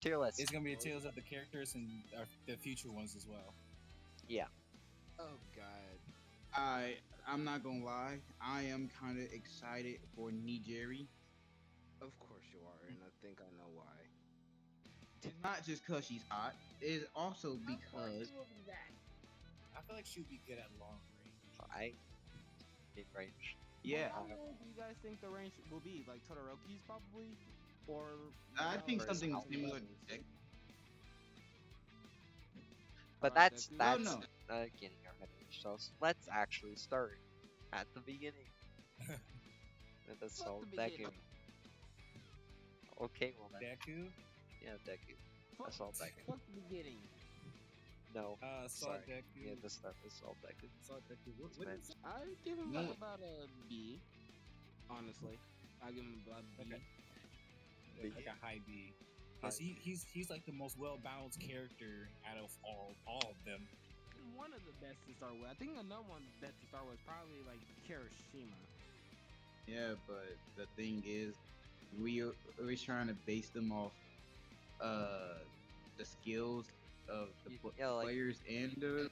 Tier list. It's gonna be a tales of the characters and the future ones as well. Yeah. Oh God. I'm not gonna lie. I am kind of excited for Nejire. Of course you are, and I think I know why. It's not just because she's hot. It's also because I feel like she would be good at long range. I mid range. yeah, How long do you guys think the range will be? Like Todoroki's probably, or I think Whereas something Alpha similar. is- To But Alright, that's Deku? that's no. getting our head range. So let's actually start at the beginning. With the Soul the Deku. beginning. Okay, well then. Deku, Yeah, Deku. Fuck, Assault Deku. fuck the beginning. No. Assault Sorry. Deku, Yeah, the stuff is Assault Deku. Assault Deku. It's What meant- is it? I give him No. about a B. Honestly, I give him about a B. Okay. B. Like a high B. Because he's like the most well balanced character out of all of them. One of the best to start with. I think another one best to start with is probably like Kirishima. Yeah, but the thing is, we're trying to base them off the skills of the Yeah, like- players and the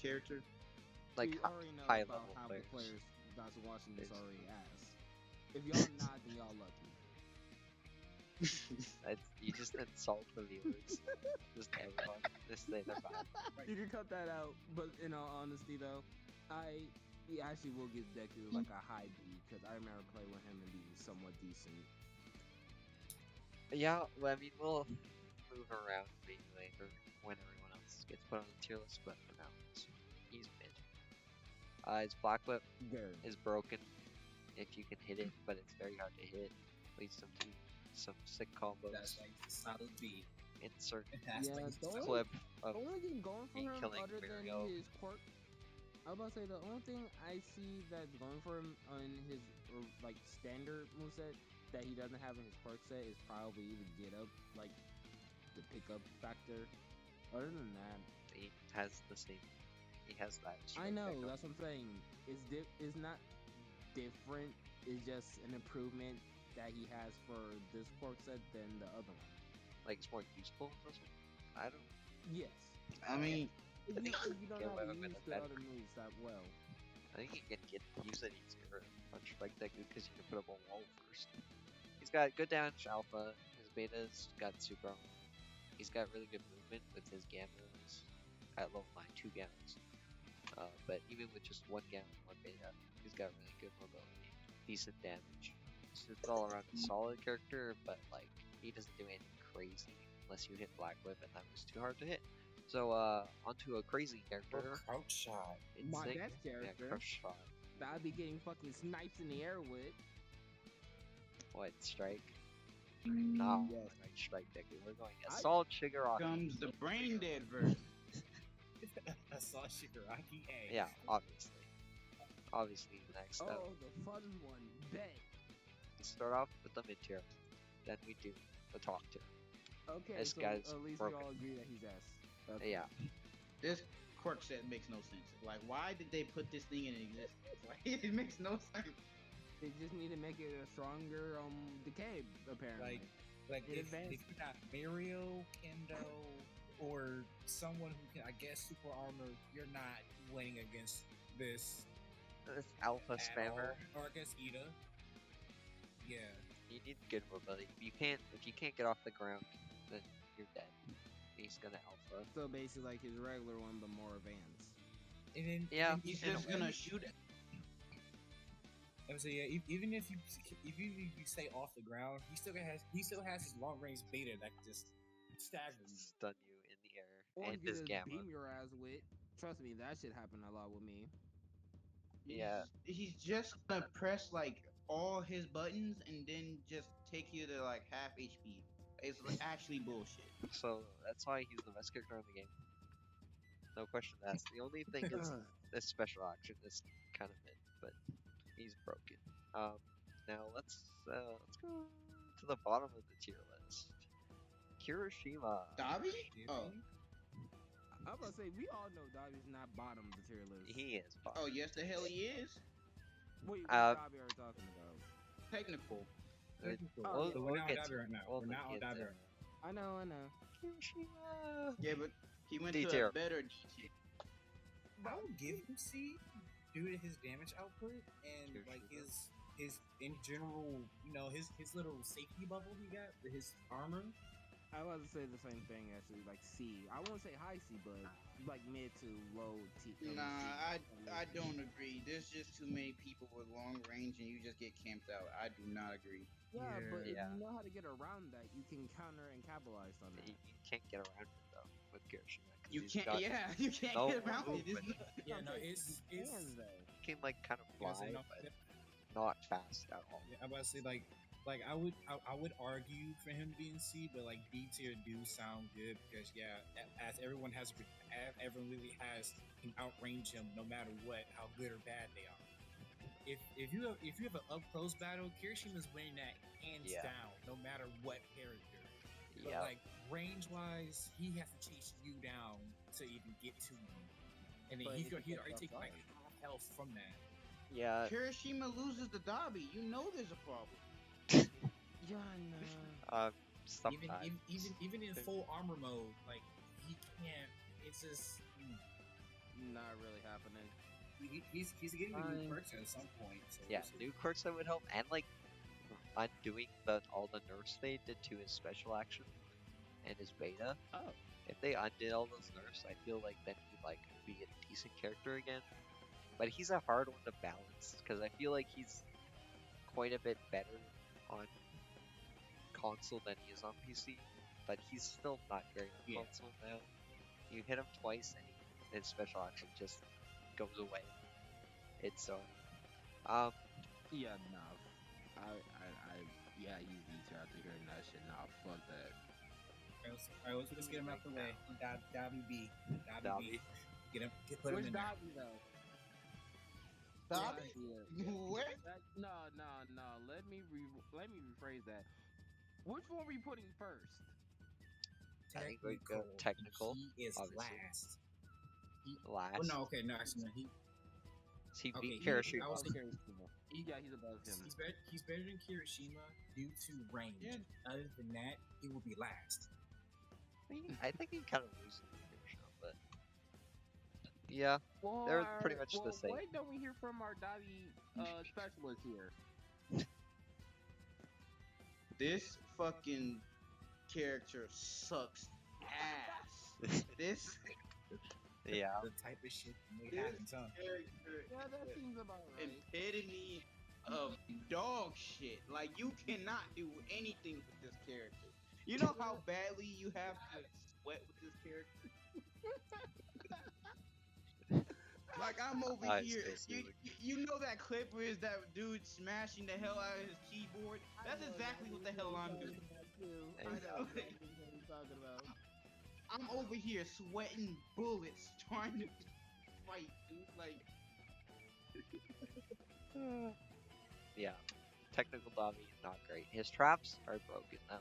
character. Like We already know high about level how players. the players that's watching this Players. already ask. If y'all not, then y'all lucky. You just insult the viewers. Just everyone. Just say they're bad. You can cut that out, but in all honesty though, I actually will give Deku like a high B because I remember playing with him and being somewhat decent. Yeah, well, I mean, we'll move around maybe later when everyone else gets put on the tier list, but for now, he's mid. His Black Whip Good. is broken if you can hit it, but it's very hard to hit. Leads them to some sick combos. That's like a solid B. Insert That's Yeah, like a don't- solid- clip The of only thing going for me him killing other than Mirio. his quirk, I was about to say the only thing I see that's going for him on his like standard moveset that he doesn't have in his quirk set is probably the get up, like the pickup factor. Other than that, he has the same. He has that. I straight know pickup. that's what I'm saying. It's not different. It's just an improvement that he has for this quirk set than the other one. Like it's more useful. in this one? I don't. Yes. I mean, If you don't Get know how away to with use it the better. other moves that well. I think you can use it easier on Strike Deku because you can put up a wall first. He's got good damage alpha. His beta's got super. He's got really good movement with his gammas. At level 9, 2 gammas. But even with just 1 gamma and 1 beta, he's got really good mobility, decent damage. So it's all around a solid character, but like he doesn't do anything crazy unless you hit Black Whip, and that was too hard to hit. So onto a crazy character. Crouch shot. My Insane. best character Yeah, crush shot. that I'd be getting fucking snipes in the air with. What, strike? No, Yes. right, strike Deku. We're going I- assault Shigaraki. comes the brain dead version. Assault Shigaraki. Hey. Yeah, obviously. Obviously, next up, Oh, the fun one. Bet. we start off with the mid tier. Then we do the top tier. Okay, This so guy's at least broken. we all agree that he's S. Okay. Yeah, This quirk set makes no sense. Like, why did they put this thing in existence? Like, it makes no sense. They just need to make it a stronger decay, apparently. Like In if advance. you got Mirio, Kendo, or someone who can, I guess, super armor, you're not winning against this this alpha at spammer. all. Or against Iida. Yeah. You need good mobility. If you can't get off the ground, then you're dead. He's gonna alpha. So basically like his regular one, but more advanced. And then Yeah, and He's and- just and- gonna shoot it. I would say, yeah, even if you stay off the ground, he still has his long range beta that can just stagger you. Stun you in the air. Or And you can his just gamma. beam your ass with. Trust me, that shit happened a lot with me. Yeah. He's just gonna press like all his buttons and then just take you to like half HP. It's actually bullshit. So that's why he's the best character in the game. No question asked. The only thing is this special action is kind of mid, but he's broken. Now let's go to the bottom of the tier list. Kirishima. Dabi? Oh, I'm about to say, we all know Dabi's not bottom of the tier list. He is bottom. oh yes, the hell he is. Wait, what Uh, Dabi are we talking about? Technical. We'll So we're get not on to Dabi right now. we'll We're not on get Dabi to right now. I know. Kirishima. Yeah, but he went D to tier. a better D tier. I would give him C due to his damage output and Sure, like sure. his in general, his little safety bubble he got with his armor. I was to say the same thing actually, like C. I won't say high C, but like mid to low T. Nah, C. I don't agree. There's just too many people with long range, and you just get camped out. I do not agree. Yeah, but if Yeah. you know how to get around that, you can counter and capitalize on that. You can't get around it though with Kirishima. 'Cause You he's can't. got- Yeah, you can't no get around it. movement. Yeah, no, Okay, it's you can, though. He can like kind of yeah, so fly, no, but not fast at all. yeah, I'm about to say like I would argue for him being C, but like D tier do sound good because as everyone really can outrange him no matter what, how good or bad they are. If you have an up close battle, Kirishima's winning that hands Yeah. down, no matter what character. But Yeah. like range wise, he has to chase you down to even get to you, and then But he's if he already gets taking like offside. half health from that. Yeah. Kirishima loses the Dabi. You know there's a problem. Yeah, no. Sometimes. Even in full armor mode, like he can't. It's just Not really happening. he's getting the new Fine. perks at some point. So Yeah, we'll see. new quirks that would help, and like undoing all the nerfs they did to his special action and his beta. Oh. If they undid all those nerfs, I feel like then he'd like be a decent character again. But he's a hard one to balance because I feel like he's quite a bit better on console than he is on PC. But he's still not great on Yeah. console now. You hit him twice and his special action just goes away. It's so. Yeah, nah. Yeah, he's D tier after hearing that shit. Nah, fuck that. Alright, let's get him out the way. Dabi B. Dabi. Put him Where's in there. Dabi though? Dabi? Where? No. Let me rephrase that. Which one are we putting first? I think we go technical, He is obviously. last. Last. Oh no, okay, no, actually, no, He Okay, beat he- Kirishima. I was thinking- Yeah, he's above him. he's better than Kirishima due to range. Yeah. Other than that, he will be last. I think he kind of loses to Kirishima, but yeah, Well, they're pretty much the same. Why don't we hear from our Dabi specialist here? This fucking character sucks ass. This Yeah, The type of shit that This- happens, huh? character Yeah, that is seems about the right. epitome of dog shit. Like you cannot do anything with this character. You know how badly you have to sweat with this character. Like I'm over I here. still see You know that clip where is that dude smashing the hell out of his keyboard? That's exactly what the hell I'm doing. I know exactly what you're talking about. I'm over here sweating bullets trying to fight, dude. Like, yeah. Technical Dabi, not great. His traps are broken though.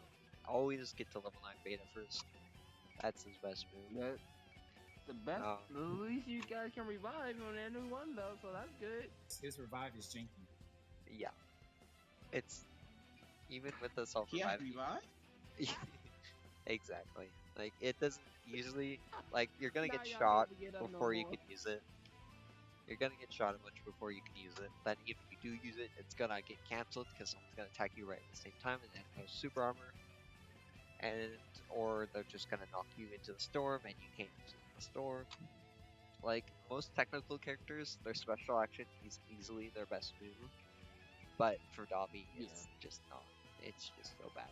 Always get to level 9 beta first. That's his best move. That, the best, Oh. at least you guys can revive on that new one though, so that's good. His revive is janky. Yeah. It's even with the self he has revive. revive? Exactly. Like it doesn't usually like you're gonna Now get y'all shot never get up no before you more. can use it. You're gonna get shot a bunch before you can use it. Then if you do use it, it's gonna get cancelled because someone's gonna attack you right at the same time, and then it goes super armor, and or they're just gonna knock you into the storm, and you can't use it in the storm. Like most technical characters, their special action is easily their best move, but for Dabi, it's just not. It's just so bad.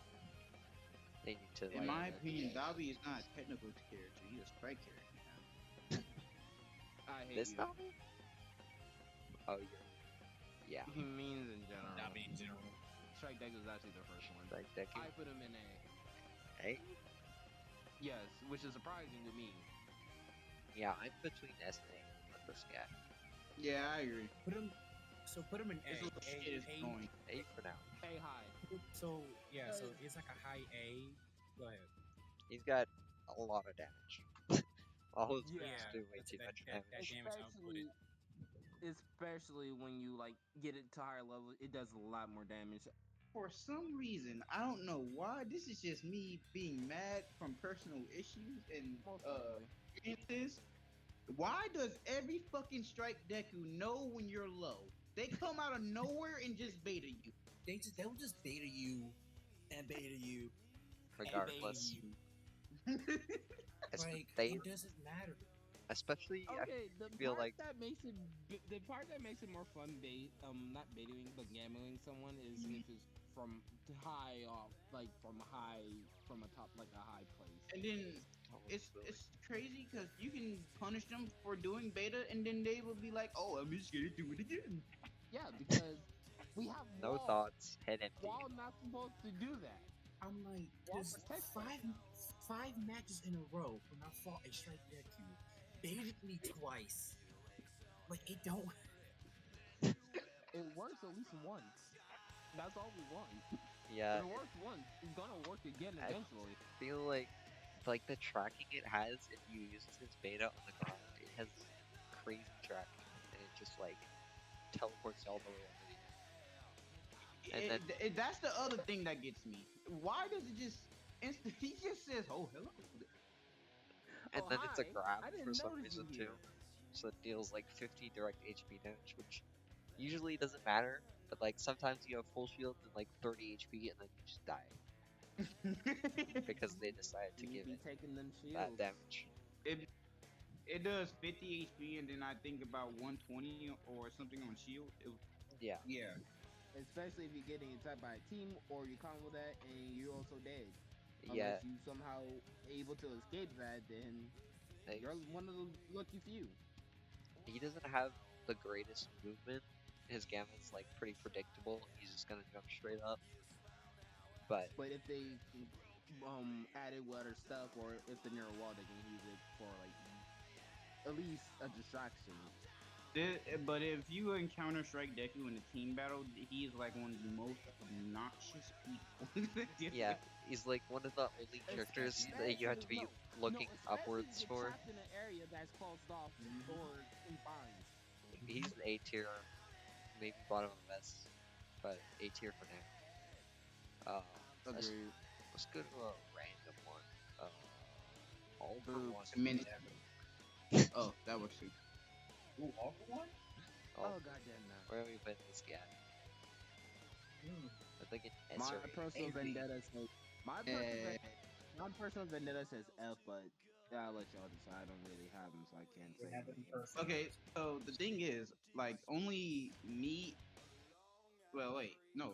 They need to. In like, my opinion, Dabi is not a technical character. He's a sprite character. I hate this you. Dabi? Oh, yeah. He means in general. Dabi in general. Strike Deck was actually the first one. Like Deku. I put him in A. Hey? Yes, which is surprising to me. Yeah, I'm between S and A with this guy. Yeah, I agree. Put him in This A. little shit is A. annoying. A for now. A high. So it's like a high A. Go ahead. He's got a lot of damage. All his moves Yeah, do way that's- too that- much that- damage. damage output. Especially when you like get it to higher level, it does a lot more damage. for some reason, I don't know why. This is just me being mad from personal issues and Most likely. experiences. Why does every fucking strike Deku know when you're low? They come out of nowhere and just beta you. They'll just beta you and beta you and beta regardless. you. It's Like they, it doesn't matter. especially Okay, the I feel part like that makes it the part that makes it more fun, not baiting but gambling someone is if it's from high off, like from a top, like a high place. And then it's crazy because you can punish them for doing beta, and then they will be like, "Oh, I'm just gonna do it again." Yeah, because we have no Wall. thoughts, head empty. Wall not supposed to do that. I'm like, Wall there's protects five matches in a row when I fought a strike Deku. Baited me twice. Like it don't. It works at least once. That's all we want. Yeah, If it works once, it's gonna work again I- eventually. feel like the tracking it has if you use his beta on the ground, it has crazy tracking, and it just like teleports you all the way over the And then- That's the other thing that gets me. Why does it just he just says, "Oh, hello." and Oh, then it's a hi. grab I didn't for some notice you reason here. too, so it deals like 50 direct HP damage, which usually doesn't matter, but like sometimes you have full shields and like 30 HP, and then you just die because they decided to You give be it taking them that shields. damage. It does 50 HP, and then I think about 120 or something on shield. Yeah, Yeah. Especially if you're getting attacked by a team or you combo that and you're also dead. yeah. Unless you somehow able to escape that, then Like, you're one of the lucky few. he doesn't have the greatest movement. His gamma's like pretty predictable. He's just gonna jump straight up. But But if they added water stuff, or if they're near a wall, they can use it for like at least a distraction. But if you encounter Strike Deku in a team battle, he is like one of the most obnoxious people. yeah, he's like one of the only characters that you have to be looking upwards especially if for. you're trapped in an area that's closed off or confined. He's an A tier, maybe bottom of S, but A tier for now. Let's, Agreed. let's go to a random one. All for Boobs. one. Cementos. Oh, that works too. Ooh, all for one? Oh goddamn no. Where are we putting this guy? I think it's S My or A. personal A, B. vendetta says my personal vendetta says F, but I'll let y'all decide. I don't really have them, so I can't say anything. Okay, so the thing is, like, only me. Well, wait, no.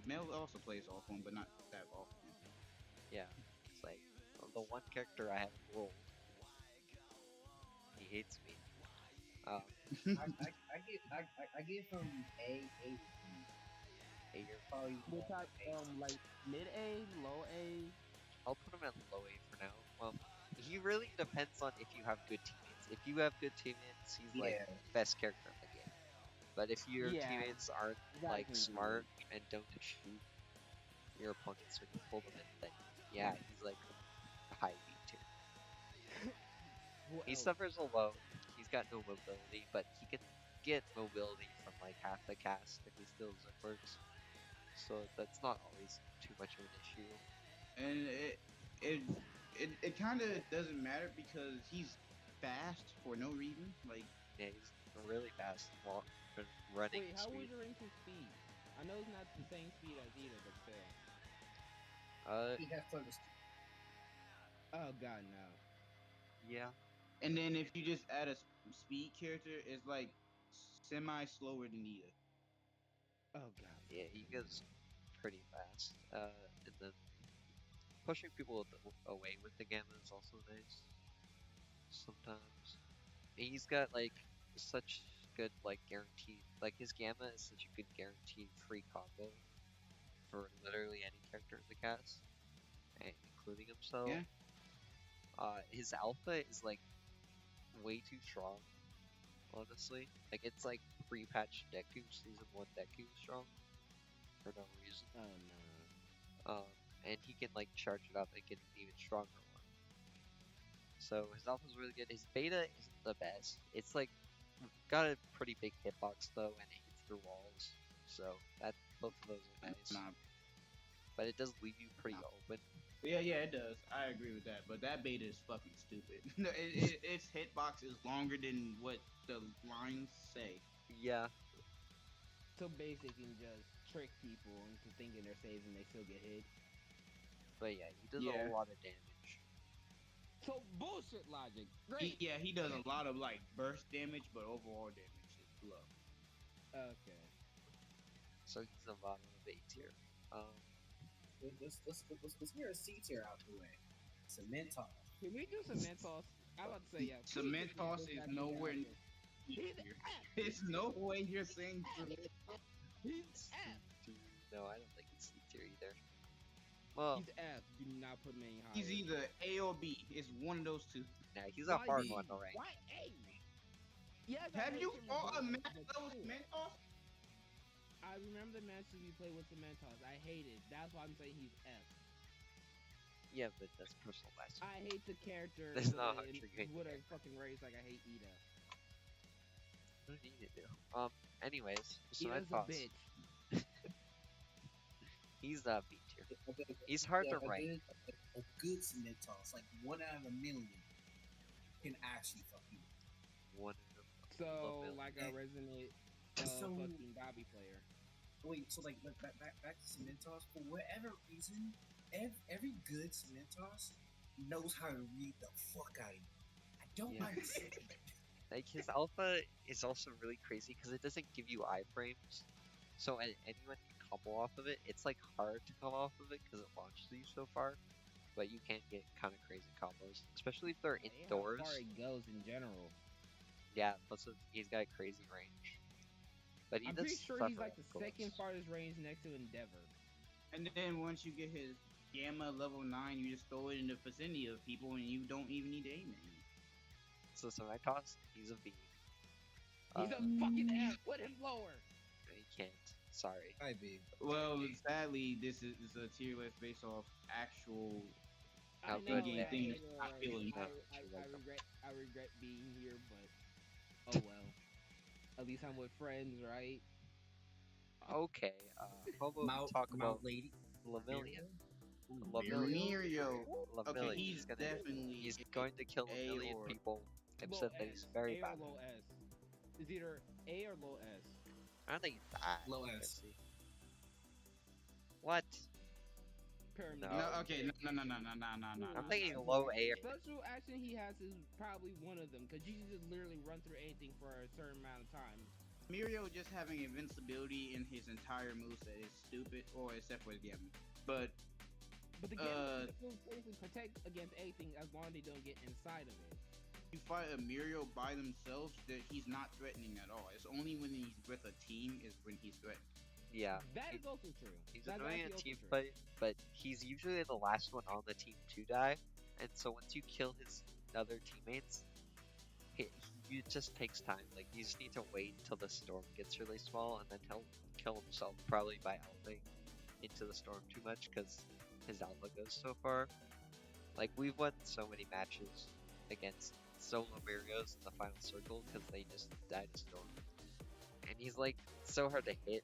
Mel also plays off one, but not that often. Yeah, it's like the one character I haven't rolled. He hates me. I give him A. A or Probably What type, like mid A, low A? I'll put him at low A for now. Well, he really depends on if you have good teammates. If you have good teammates, he's like Yeah. best character in the game. But if your Yeah, teammates aren't that like can be smart and don't shoot your opponents when you pull them in, then yeah, he's like high B tier. He suffers alone. He's got no mobility, but he can get mobility from like half the cast if he still works. So that's not always too much of an issue. And it kind of doesn't matter because he's fast for no reason. Like, Yeah, he's really fast while running Wait, how speed. was your ranking speed? I know it's not the same speed as Iida, but still. He has thunder. Oh god, no. Yeah, and then if you just add a speed character, it's like semi slower than Iida. Oh god. yeah, he goes pretty fast. And then pushing people away with the gamma is also nice. Sometimes he's got like such good like guaranteed, like his gamma is such a good guaranteed free combo for literally any character in the cast, including himself. Yeah. His alpha is like way too strong, honestly. Like it's like pre-patch Deku, season 1 Deku strong for no reason. Oh no. And he can like charge it up and get an even stronger one. So his alpha is really good. His beta isn't the best. It's like got a pretty big hitbox though, and it hits through walls. So that both of those are nice. Nah. but it does leave you pretty open. Yeah, it does. I agree with that. But that beta is fucking stupid. Its hitbox is longer than what the lines say. Yeah, So basically, just trick people into thinking they're saves and they still get hit. but yeah, he does Yeah. a lot of damage. So bullshit logic. Great. He does a lot of like burst damage, but overall damage is low. Okay. So he's the bottom of A tier. Let's hear a C tier out the way. Cementos. Can we do Cementos? I was about to say yeah. Cementos is nowhere. He's It's no way you're saying. He's F. No, I don't think it's C tier either. Well, He's F. Do not put him any higher. He's either A or B. It's one of those two. nah, he's a Why hard B? one to rank. Why A? Yes, I Have hate you him fought a with match but level cool. Cementos? I remember the matches we played with Cementos. I hate it. That's why I'm saying he's F. Yeah, but that's personal bias. I hate the character. That's not how and you hate the with a fucking race like I hate Iida. What do you need to do? Anyways, Iida's a Cementos. bitch. He's a B tier. He's hard to rank. A good Cementos, like 1 out of a million, can actually fuck you. One of them. So Love it. like a Resident So- fucking Dabi player. Wait, so like back to Cementos. For whatever reason, every good Cementos knows how to read the fuck out of you. I don't Yeah. understand. Like his alpha is also really crazy because it doesn't give you iframes, so anyone can combo off of it. It's like hard to come off of it because it launches you so far, but you can get kind of crazy combos, especially if they're indoors. How far it goes in general. Yeah, plus he's got crazy range. But he I'm does pretty sure stuff he's like around the second goals. farthest range next to Endeavor. And then once you get his Gamma level 9, you just throw it in the vicinity of people and you don't even need to aim at him. So Cementos, he's a B. He's a fucking F. Put him lower. He can't. Sorry. Hi, babe. Well, sadly, this is a tier list based off actual. How I good know, they I think know, I feel it. I regret being here, but oh well. At least I'm with friends, right? Okay. How about we talk about lady. Lemillion? Mirio. Okay, Lemillion. he's gonna, definitely he's going to kill A a million or- people. I've Low said that he's S. very A bad. or low S. It's either A or low S. I don't think he's bad. Low Let's S. see. What? Pyramid. No. No, okay, no. I'm thinking low A. Special action he has is probably one of them, because you can just literally run through anything for a certain amount of time. Mirio just having invincibility in his entire moveset is stupid, or except for his Gamma. But But the game will basically protect against anything as long as they don't get inside of it. you fight a Mirio by themselves, that he's not threatening at all. It's only when he's with a team is when he's threatening. Yeah. That is also true. He's That's annoying in a actually team also true. fight, but he's usually the last one on the team to die. And so once you kill his other teammates, it just takes time. Like, you just need to wait until the storm gets really small, and then he'll kill himself, probably by alphing into the storm too much, because his alpha goes so far. Like, we've won so many matches against solo Mirios in the final circle, because they just died to storm. And he's, like, so hard to hit,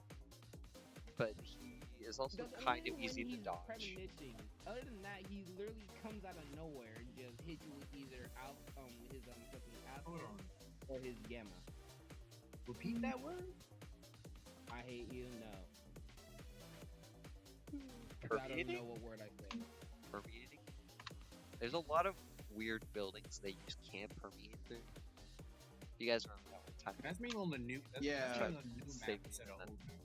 but he is also That's kind only of when easy to he's dodge. premonitioning. Other than that, he literally comes out of nowhere and just hits you with either his fucking Hold alpha on. or his gamma. Repeat that word. I hate you. No. I don't Permeating? know what word I said. Permeating? There's a lot of weird buildings that you just can't permeate through. You guys remember that one time? That's me on the new. That's, Yeah. That's me on the new Save map me instead of from old map.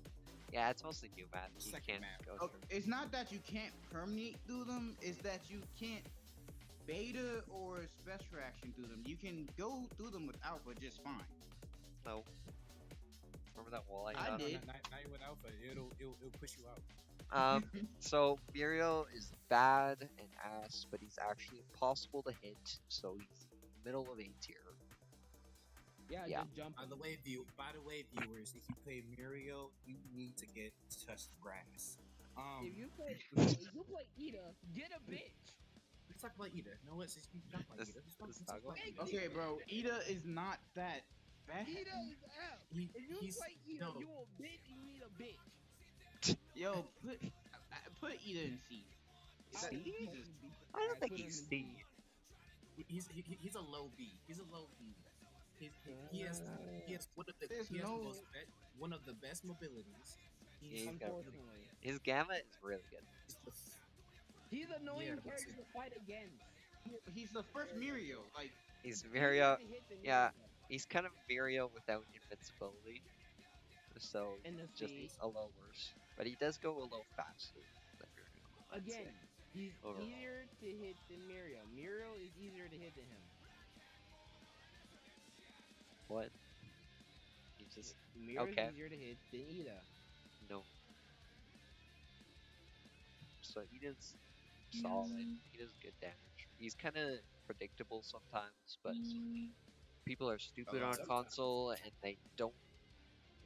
Yeah, it's mostly new map. You Second can't map. go Oh, through. it's not that you can't permeate through them, it's that you can't beta or special action through them. You can go through them with alpha just fine. No. Remember that wall I I got? did. Not with alpha. It'll push you out. So Mirio is bad and ass, but he's actually impossible to hit, so he's middle of A tier. Yeah, Yeah. just jump. By the way, viewers, if you play Mirio, you need to get touch grass. If you play Iida, get a bitch. Let's talk about Iida. No, let's just talk about This- Iida. this talk about Iida. Okay, bro, Iida is not that bad. Iida is F. If you play Iida, you a bitch and you need a bitch. Yo, put Iida in C. C? Jesus. I don't think put he's him in C. He's a low B. He's a low B. He has There's no. one of the best mobilities. He's got- Unfortunately, His gamma is really good. he's an annoying Yeah, but character to fight against. He's the first Mirio. Like, He's He's Mirio. easier to hit than Yeah, Mirio. he's kind of Mirio without invincibility. So In the just C. a little worse. But he does go a little faster than Mirio. I'd say. Again, he's Overall. easier to hit than Mirio. Mirio is easier to hit than him. What? He just Mirio's Okay. easier to hit than Iida. no. So he does solid. He does good damage. He's kind of predictable sometimes, but people are stupid on sometimes. console and they don't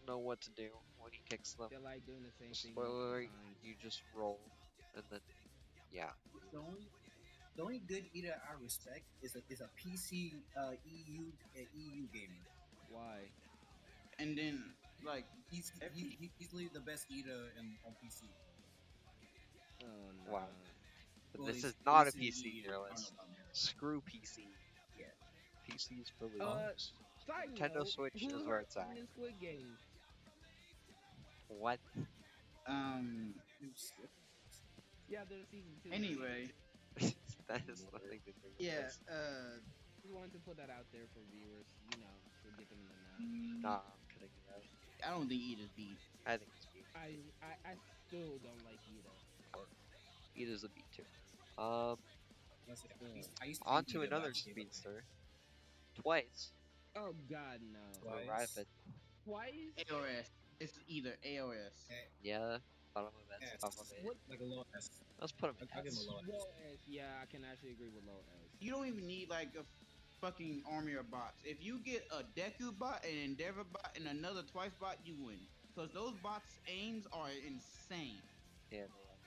know what to do when he kicks them. They're like doing the same thing Spoiler: multiple times. you just roll, and then yeah, The only good Iida I respect is a PC EU gamer. Why? and then like He's easily the best Iida on PC. Oh no. Wow. But Well, this he's is not a PC PC I don't list. know about America. Screw PC. Yeah. PC is for Uh, losers. Side Nintendo note, Switch who's is where it's at. in Squid Game? What? Yeah, there's season 2. anyway, That is nothing to do with yeah, this. Just wanted to put that out there for viewers, to get them in the know. Nah, I'm kidding you out. I don't think Iida's beat. I think it's B. I still don't like Iida. Iida's a B too. I used to On think to Iida another about Iida. speedster. Twice. Oh God, no. Twice. Rapid. Twice? AOS. It's either AOS. Yeah. Bottom of S. Yes. Top of A. What? Like a low S. Let's put him I'll in give him S. a low S. Low S. Yeah, I can actually agree with low S. You don't even need like a fucking army of bots. If you get a Deku bot, an Endeavor bot, and another Twice bot, you win. Because those bots' aims are insane. Yeah, they are.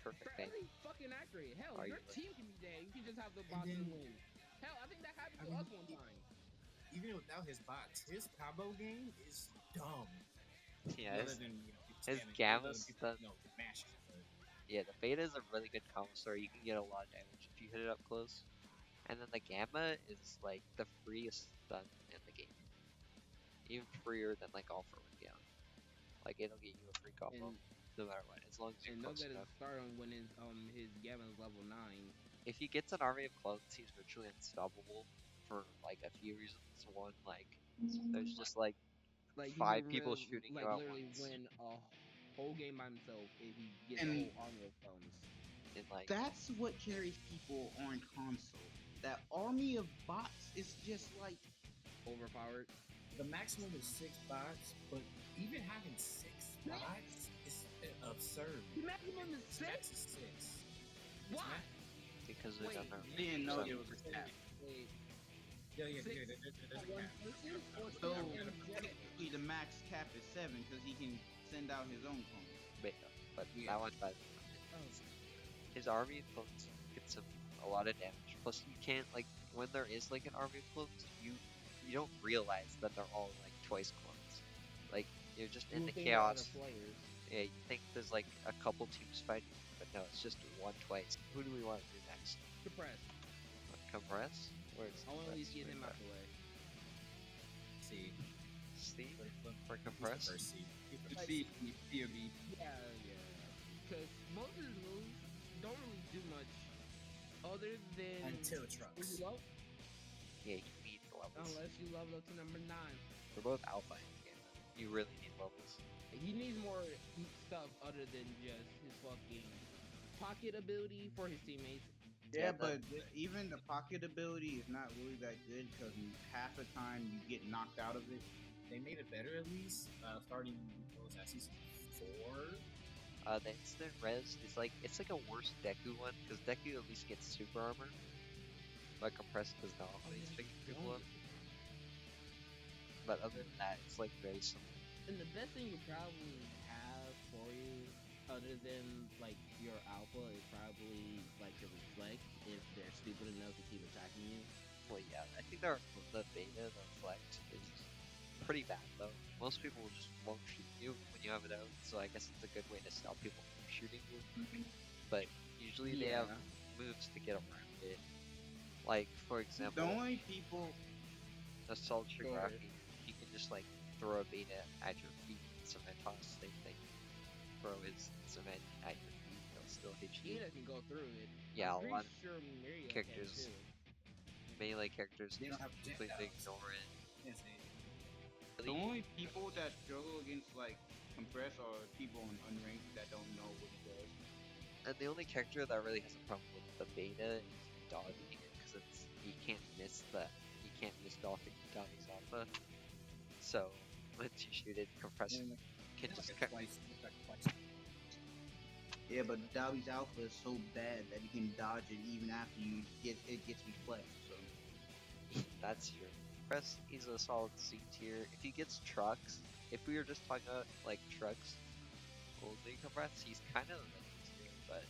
Perfect aim. Fairly fucking accurate. Hell, Are your you- team can be dead. You can just have the bots then- to win. Hell, I think that happened I to mean, us one time. Even without his bots, his combo game is dumb. Yeah, Other his, than, people his spamming, gamma other than people, stuff- mashing. But yeah, the beta is a really good combo story. You can get a lot of damage if you hit it up close. And then the gamma is like the freest stun in the game. Even freer than like all for one gamma. Like it'll get you a free combo And- no matter what, as long as you're And no close better enough. start on when his Gavin's level 9. If he gets an army of clones, he's virtually unstoppable for like a few reasons. One, like there's just like Like he 5 can people really, shooting like you at literally once. win a whole game by himself if he gets And- a whole army of clones. And like That's what carries people on console. That army of bots is just like Overpowered. the maximum is 6 bots, but even having 6 bots is absurd. The maximum is Its 6? max is 6. Why? because there's Wait, under I didn't know so- there was a cap. Wait, Yeah, there's Six a one cap. person or So six in technically the max cap is 7 because he can send out his own clones. beta, but Yeah. that one's better. Oh. His army of clones gets him a lot of damage. Plus, you can't like when there is like an army of clones, you don't realize that they're all like twice clones. Like you're just in You the think they're other chaos. players. Yeah, you think there's like a couple teams fighting, but no, it's just one twice. Who do we want to do next? Suppress. Compress? Where's I want to at least get him out the way. See, Steve but for he's the compress? first seed. He's the To first see seed. POV. Yeah. Because most of his moves don't really do much other than Until if trucks. you love, Yeah, you need the levels. unless you level up to number 9. They're both alpha in the game. You really need levels. He needs more stuff other than just his fucking pocket ability for his teammates. Yeah, Yeah, but even the pocket ability is not really that good because half the time you get knocked out of it. They made it better at least, starting, what was that, season 4? The instant res is like it's like a worse Deku one because Deku at least gets super armor, but compressed does not. Oh, He's yeah, picking you people don't. up. But other than that, it's like very similar. And the best thing you probably have for you, other than like your alpha, is probably like your reflect if they're stupid enough to keep attacking you. Well, yeah, I think the beta, the reflect is pretty bad though. Most people just won't shoot you when you have it out, so I guess it's a good way to stop people from shooting you. But usually they have moves to get around it. Like, for example, The only people. Assault Go ahead. Shigaki, you can just like throw a beta at your feet. Cementos, same thing. Throw his cement at your feet, he'll still hit you. Iida can go through it. Yeah, I'm a lot pretty of sure Mirio characters, can too. melee characters, They don't just have completely projectiles. ignore it. Can't say it. The only people that struggle against like compress are people on unranked that don't know what he does. And the only character that really has a problem with the beta is Dabi, because it's you can't miss Dolphin Dabi's alpha. So once you shoot it, compress Yeah, can like just twice. Like twice. Yeah, but Dabi's alpha is so bad that you can dodge it even after it gets reflexed. So that's true. Compress, he's a solid C tier. If he gets trucks, if we were just talking about like trucks, only compress, he's kind of an A tier, but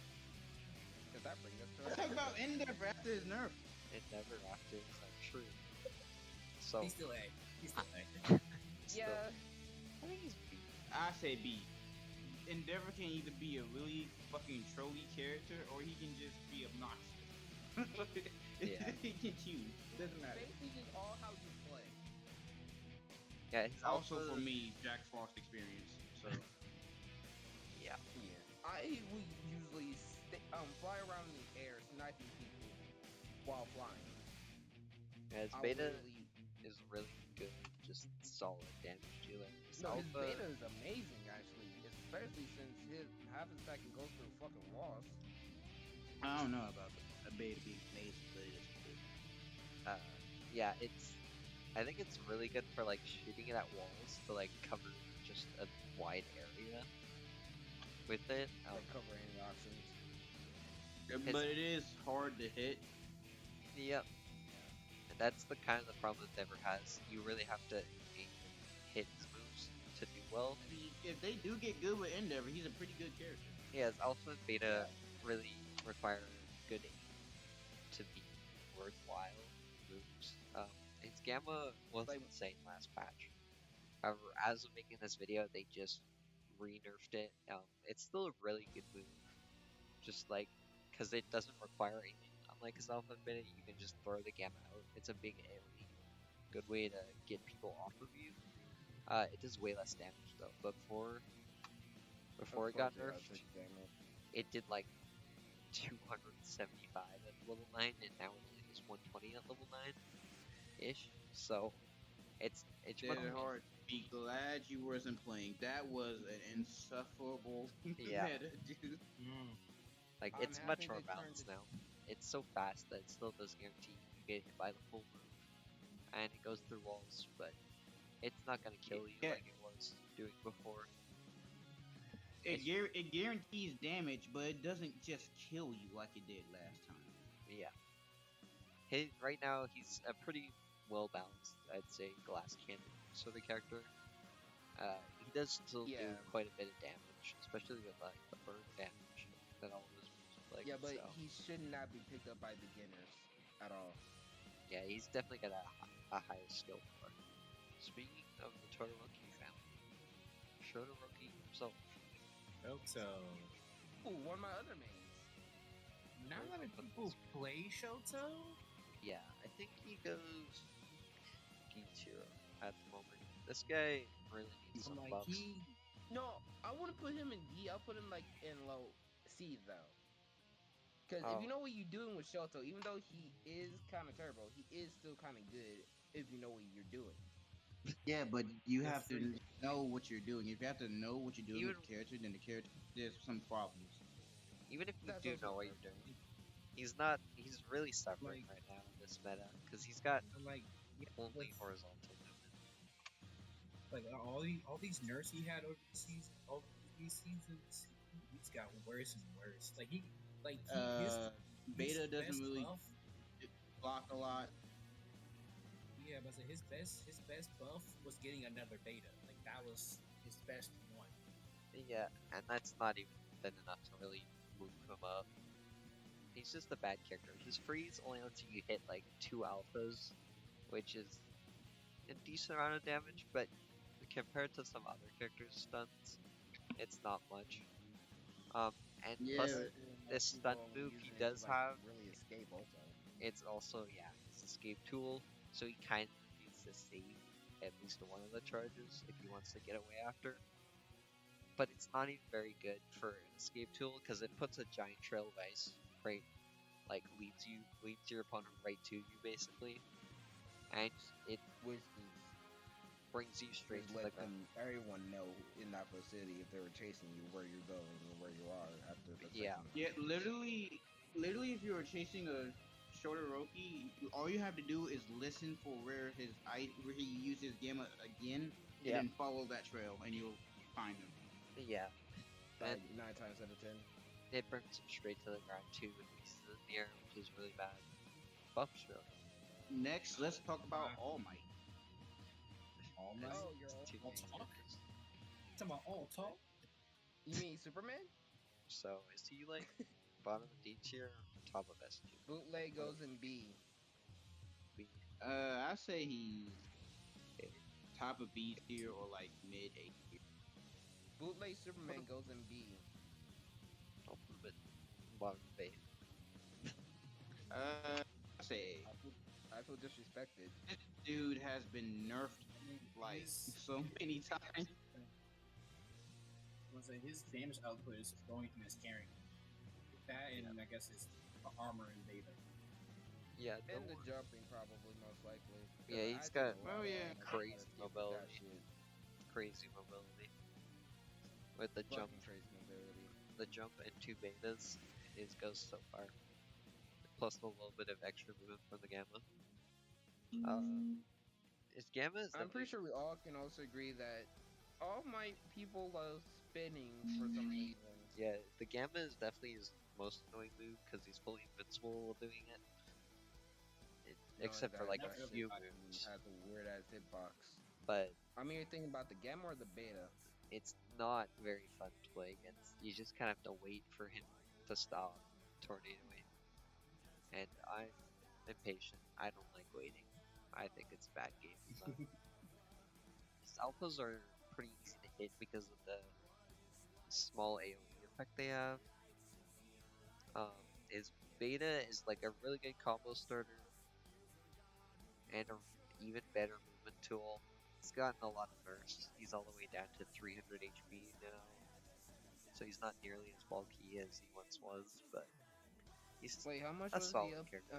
Does that bring us to let's talk about Endeavor after his nerf. it never after is not true. So He's still A. He's still A. still, Yeah. I think he's B. I say B. Endeavor can either be a really fucking trolly character or he can just be obnoxious. Yeah. He can choose. Doesn't matter. Basically, just all how you play. Yeah, his Also alpha, for me, Jack Frost experience. So yeah. Yeah. I would usually fly around in the air, sniping people while flying. Yeah, his I beta really- is really good, just solid damage dealer. His No, his alpha, beta is amazing, actually. Especially since half his back can go through fucking walls. I don't know about a beta being amazing, but it is good. yeah, I think it's really good for like shooting it at walls to like cover just a wide area with it. Like cover any options. But it is hard to hit. Yep. And that's the kind of the problem that Never has. You really have to aim and hit his moves to do well. If they do get good with Endeavor, he's a pretty good character. Yeah, his alpha and beta really require good aim to be worthwhile moves. His gamma wasn't insane last patch. However, as of making this video, they just re-nerfed it. It's still a really good move, just like because it doesn't require aiming. Unlike his alpha and beta, you can just throw the gamma out. It's a big AoE, good way to get people off of you. It does way less damage though. But before it got nerfed, it did like 275 at level 9, and now it only does 120 at level 9-ish. So it's much Deadheart, be glad you wasn't playing. That was an insufferable Yeah. meta, dude. like I'm it's much happy more they turned balanced it- now. It's so fast that it still does guarantee you get hit by the full move, and it goes through walls, but it's not gonna kill you Yeah. like it was doing before. It guarantees damage, but it doesn't just kill you like it did last time. Yeah. Right now he's a pretty well balanced, I'd say, glass cannon sort of character. He does still do Yeah. quite a bit of damage, especially with like the burn damage that all of his moves inflict. Yeah, but so, he should not be picked up by beginners at all. yeah, he's definitely got a higher skill for it. Speaking of the Todoroki family, Todoroki himself. Shoto. Ooh, one of my other mains. Not a lot of people play Shoto. Yeah, I think he goes G tier at the moment. This guy really needs some Like buffs. No, I wouldn't put him in D. I'll put him like in low C though. Because Oh. if you know what you're doing with Shoto, even though he is kind of turbo, he is still kind of good if you know what you're doing. Yeah, but you That's have to true. know what you're doing. If you have to know what you're doing with Even- the character, then the character there's some problems. Even if you That's do also know what true. you're doing, he's really suffering Like- right now in this meta because he's got Like, yeah, only with- horizontal movement. like all these nerfs he had over these seasons, he's got worse and worse. Like Beta his doesn't best really buff, block a lot. yeah, but his best buff was getting another beta. Like that was his best one. Yeah, and that's not even been enough to really move him up. He's just a bad character. His freeze only lets you hit like 2 alphas, which is a decent amount of damage, but compared to some other characters' stuns, it's not much. And plus, Yeah, this stun move he does have, really escape also. it's also, yeah, his escape tool, so he kind of needs to save at least one of the charges if he wants to get away after. But it's not even very good for an escape tool because it puts a giant trail of ice right, like leads your opponent right to you basically, and it Which brings you straight to the let ground. everyone know in that vicinity if they were chasing you where you're going and where you are after the Yeah. second. yeah. Literally, if you were chasing a Todoroki, all you have to do is listen for where where he uses Gamma again, Yeah. and then follow that trail, and you'll find him. Yeah, Like and 9 times out of 10. it brings him straight to the ground too when he's in the air, which is really bad. Buffs really. Next, let's talk about All Might. All Might? Oh, you're Two all main talk? characters. Talking about all talk? You mean Superman? So is he like bottom of D tier or top of S tier? Bootleg goes in B. I say he's Okay. top of B tier or like mid A tier. Bootleg Superman goes in B. I'll put him at bottom of A. I say I feel disrespected. this dude has been nerfed like so many times. Was it his damage output is the only thing that's carrying him. That and I guess his armor and beta. Yeah, And the jumping probably most likely. Yeah, he's got crazy mobility. Crazy mobility. With the jump, Crazy mobility. the jump and 2 betas, it goes so far. Plus a little bit of extra movement from the gamma. His gamma is I'm pretty definitely- sure we all can also agree that All Might people love spinning for some reason. Yeah, the gamma is definitely his most annoying move because he's fully invincible while doing it. Except for like a few moves. Has a weird ass hitbox. But I mean, you're thinking about the gamma or the beta? it's not very fun to play against. You just kind of have to wait for him to stop tornadoing. And I'm impatient. I don't like waiting. I think it's a bad game design. His alphas are pretty easy to hit because of the small AoE effect they have. His beta is like a really good combo starter and an even better movement tool. He's gotten a lot of nerfs. He's all the way down to 300 HP now, so he's not nearly as bulky as he once was. But he's Wait, how much a was solid he up? character.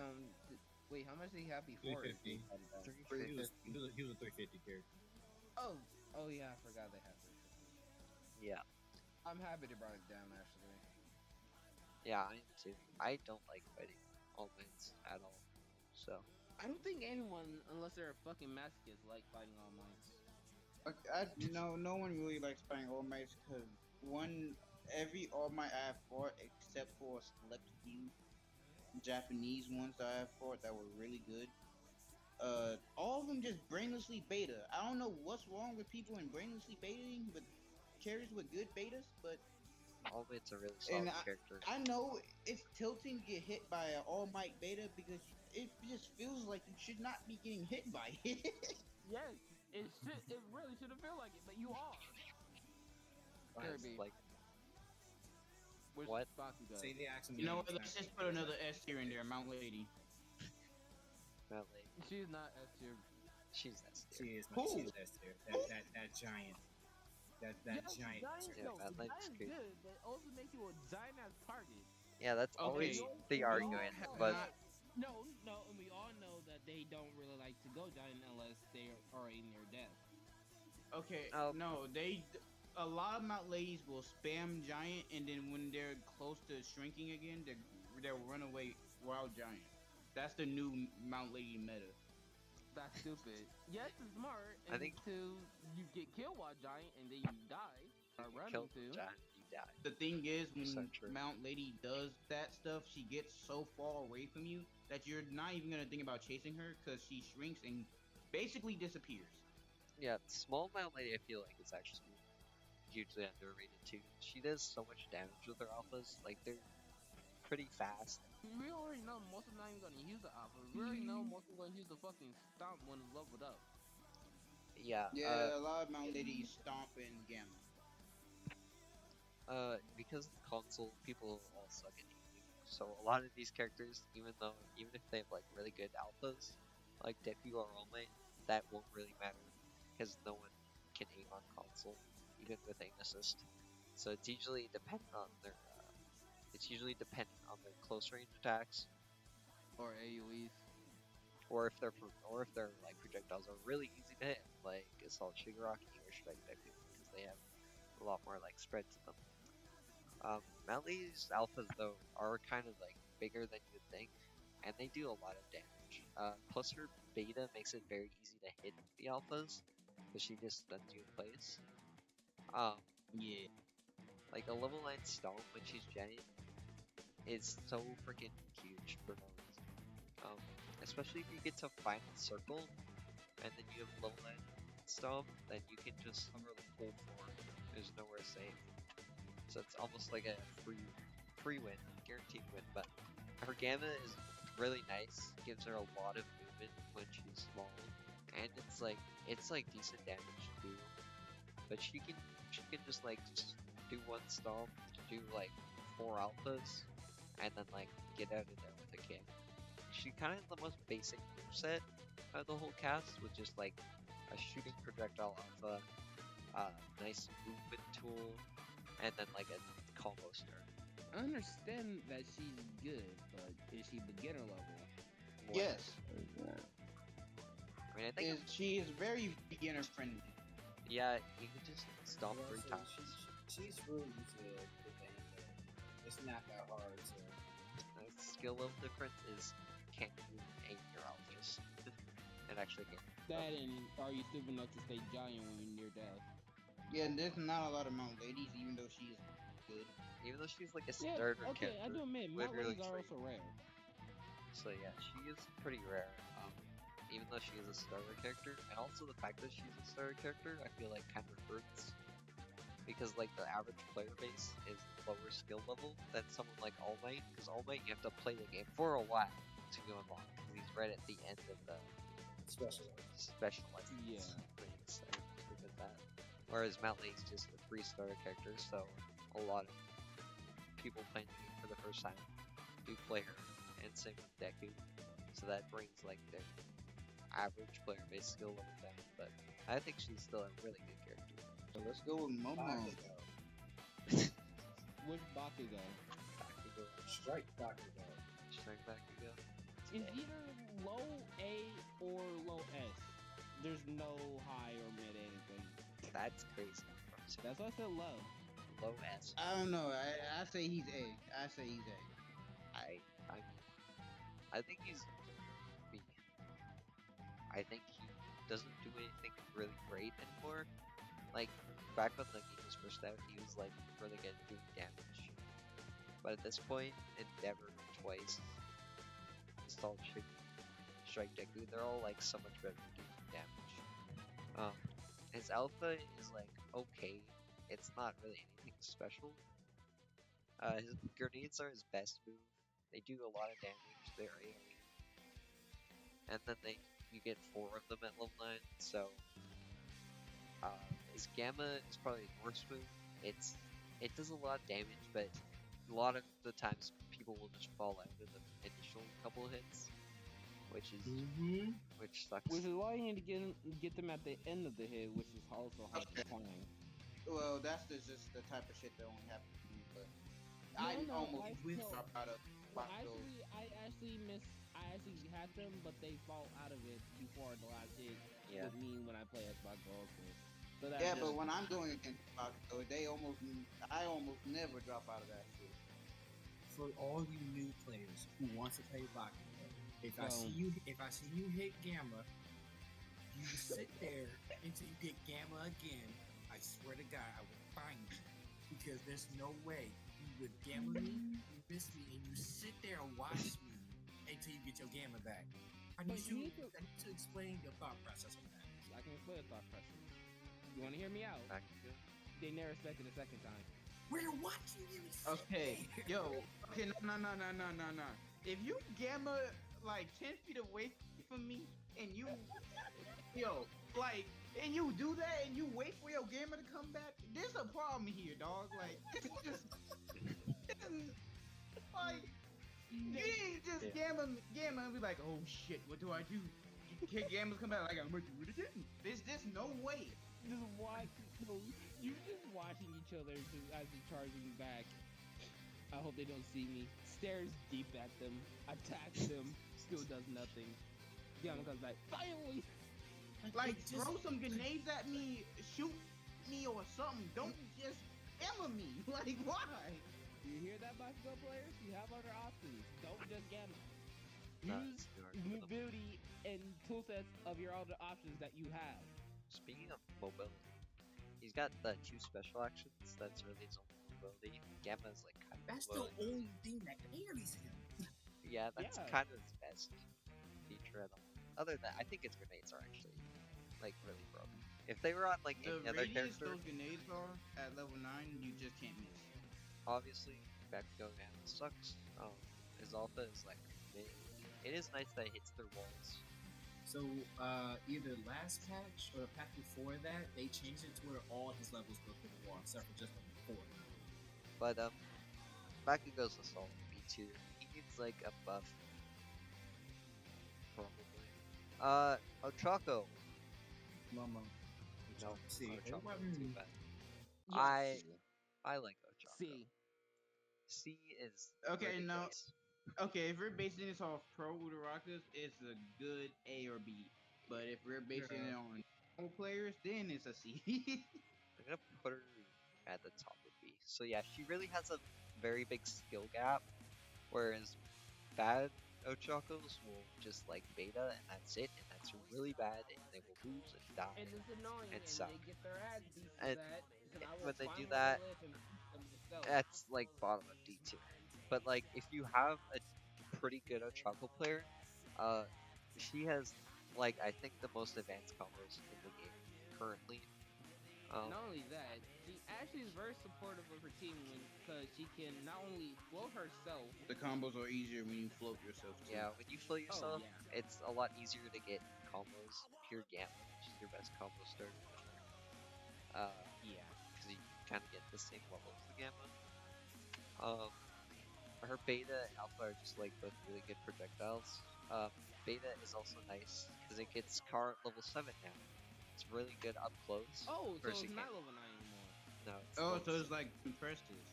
Wait, how much did he have before? 350. 350. He was a 350 character. Oh yeah, I forgot they had 350. Yeah, I'm happy they brought it down actually. yeah, I am too. I don't like fighting all mites at all. So I don't think anyone, unless they're a fucking masochist, like fighting All Mights. No one really likes fighting All Mights because every All Might I have fought except for a select few Japanese ones that I have fought that were really good. All of them just brainlessly beta. I don't know what's wrong with people in brainlessly betaing with carries with good betas, but all mites are really solid characters. I know it's tilting to get hit by an All Might beta because it just feels like you should not be getting hit by it. Yes, it really shouldn't feel like it, but you are. Kirby. Like Which what? Bakugo? Say they actually. You know what? Let's just put another S tier in there, Mount Lady. Not late. She's not S tier. She's S tier. She is S tier. That giant. That giant. Yeah, No, that the light's giant's good. good, but it also makes you a giant ass target. Yeah, that's always Okay. the argument, but No, and we all know that they don't really like to go giant unless they are already near death. Okay, Oh. no, a lot of Mount Ladies will spam giant, and then when they're close to shrinking again, they'll run away wild giant. That's the new Mount Lady meta. That's stupid. Yes, it's smart. I think- until you get killed by giant and then you die by running kill to. the giant, you die. The thing is, when So true. Mount Lady does that stuff, she gets so far away from you that you're not even gonna think about chasing her because she shrinks and basically disappears. Yeah, small Mount Lady I feel like is actually hugely underrated too. She does so much damage with her alphas, like they're pretty fast. We already know most of them not even gonna use the alpha. We already know most of them gonna use the fucking stomp when it's leveled up. Yeah. Yeah, a lot of Mount Ladies stomp in Gamma. Because the console, people all suck at aiming. So a lot of these characters, even if they have like really good alphas, like Deku or All Might, that won't really matter because no one can aim on console, even with aim assist. So it's usually dependent on their close range attacks, Or AoEs. or if their like projectiles are really easy to hit, like Assault Shigaraki or Strike Deku, because they have a lot more like spread to them. Mountly's alphas though are kind of like bigger than you'd think, and they do a lot of damage. Plus her beta makes it very easy to hit the alphas, because she just stuns you in place. Yeah. Like a level 9 stomp when she's giant is so freaking huge for no reason. Especially if you get to final circle, and then you have level 9 stomp, then you can just cover the whole floor. There's nowhere safe. So it's almost like a free win, guaranteed win. But her gamma is really nice. Gives her a lot of movement when she's small, and it's like decent damage too. But she can just do one stomp, do like 4 alphas, and then like get out of there with a kick. She kind of has the most basic moveset out of the whole cast, with just like a shooting projectile alpha, nice movement tool, and then like a combo start. I understand that she's good, but is she beginner level? Yes. I mean, I think She is very beginner friendly. yeah, you can just stomp Yeah, 3 so times. she's really easy to defend. It's not that hard to. The skill level difference is can you aim your alphas and actually get That and are you stupid enough to stay giant when you're near death? Yeah, and there's not a lot of Mount Ladies, even though she's good. even though she's like a Yeah, starter okay, I character. do admit, with Mount really Ladies are trained- also rare. So yeah, she is pretty rare. Even though she is a starter character, and also the fact that she's a starter character, I feel like kind of hurts, because like the average player base is lower skill level than someone like All Might, because All Might you have to play the game for a while to go unlock, because he's right at the end of the specialized. Yeah. So forget that. Whereas Mountly is just a free starter character, so a lot of people playing the game for the first time do play her, and same with Deku. So that brings like their average player base skill level down, but I think she's still a really good character. So let's go with Momo. Bakugo. Which Bakugo? Bakugo, Strike Bakugo. Strike Bakugo. It's either low A or low S. There's no high or mid anything. That's crazy. That's why I said low. Low S. I don't know. I say he's A. I say he's A. I think he's B. I think he doesn't do anything really great anymore. Like back when like he was first out, he was like really good at doing damage. But at this point, Endeavor twice, Assault Shiggy, Strike Deku, they're all like so much better at doing damage. His alpha is like okay. It's not really anything special. His grenades are his best move. They do a lot of damage. They're AoE. And then you get 4 of them at level 9. So his gamma is probably his worst move. It does a lot of damage, but a lot of the times people will just fall out in the initial couple of hits, which sucks. Which is why you need to get them at the end of the hit, which is also hard to find. Well, that's just the type of shit that only happens to me. But No, I no, almost dropped out of Bakugo. I actually had them, but they fall out of it before the last hit. Yeah. With me when I play Xbox also. So that Yeah, just, but when I'm doing against Bakugo, I almost never drop out of that shit. For all you new players who want to play Bakugo, if I see you hit Gamma, you sit there until you get Gamma again. I swear to God, I will find you, because there's no way you would Gamma me, you miss me, and you sit there and watch me until you get your Gamma back. I need to explain your thought process on that. I can explain the thought process. You want to hear me out? Bakugo. They never expected a second time. We're watching you. Okay, yo, okay, no. If you Gamma like 10 feet away from me, and you, yo, like, and you do that, and you wait for your gamer to come back. There's a problem here, dog. Like, it's just, like, you didn't just gamma and be like, oh shit, what do I do? Can gamers come back? Like, I'm gonna do it again. There's just no way. Just watch. You just watching each other as they're charging back. I hope they don't see me. Stares deep at them. Attacks them. Still does nothing. Gamma comes back. Finally. Like, throw some grenades at me, shoot me or something. Don't just gamma me. Like, why? You hear that, Bakugo players? You have other options. Don't just gamma. Use That's mobility and toolsets of your other options that you have. Speaking of mobility, he's got the 2 special actions. That's really his only mobility. Gamma is like kind of That's the mobility. only thing that carries him. Yeah, that's Yeah. kind of his best feature at all. Other than that, I think his grenades are actually like really broken. If they were on like The any other radius character, those grenades are at level 9, you just can't miss. obviously Bakugo Gamma sucks. His alpha is like mid. It is nice that it hits through walls. So either last patch or the patch before that, they changed it to where all his levels go through the wall, except for just level 4. But Bakugo's a solid B tier. He needs like a buff. Probably. Ochaco. Momo. No, See, Ochaco everybody- is too bad. Yes. I like Ochaco. C. C is Okay, now- ridiculous. Okay, if we're basing this off pro Urakas, it's a good A or B. But if we're basing it on normal players, then it's a C. I'm gonna put her at the top of B. So yeah, she really has a very big skill gap, whereas bad Ochakos will just like beta and that's it, and that's really bad, and they will lose and die. And it's annoying, And and suck. they get their ass beat for And that. Because I will when they find do where that, live and beat them myself. That's like bottom of D tier. But like if you have a pretty good Ochaco player, she has like I think the most advanced combos in the game currently. Not only that, she actually is very supportive of her team because she can not only float herself. The combos are easier when you float yourself. Too. Yeah, when you float yourself, yeah. it's a lot easier to get combos. Pure Gamma, which is your best combo starter. Yeah. Because you kind of get the same level as the Gamma. Her Beta and Alpha are just like both really good projectiles. Beta is also nice because it gets car level 7 now. It's really good up close. Oh, so versus it's not Gamma. level 9 anymore. No, it's Oh, level so it's 7. like compressors.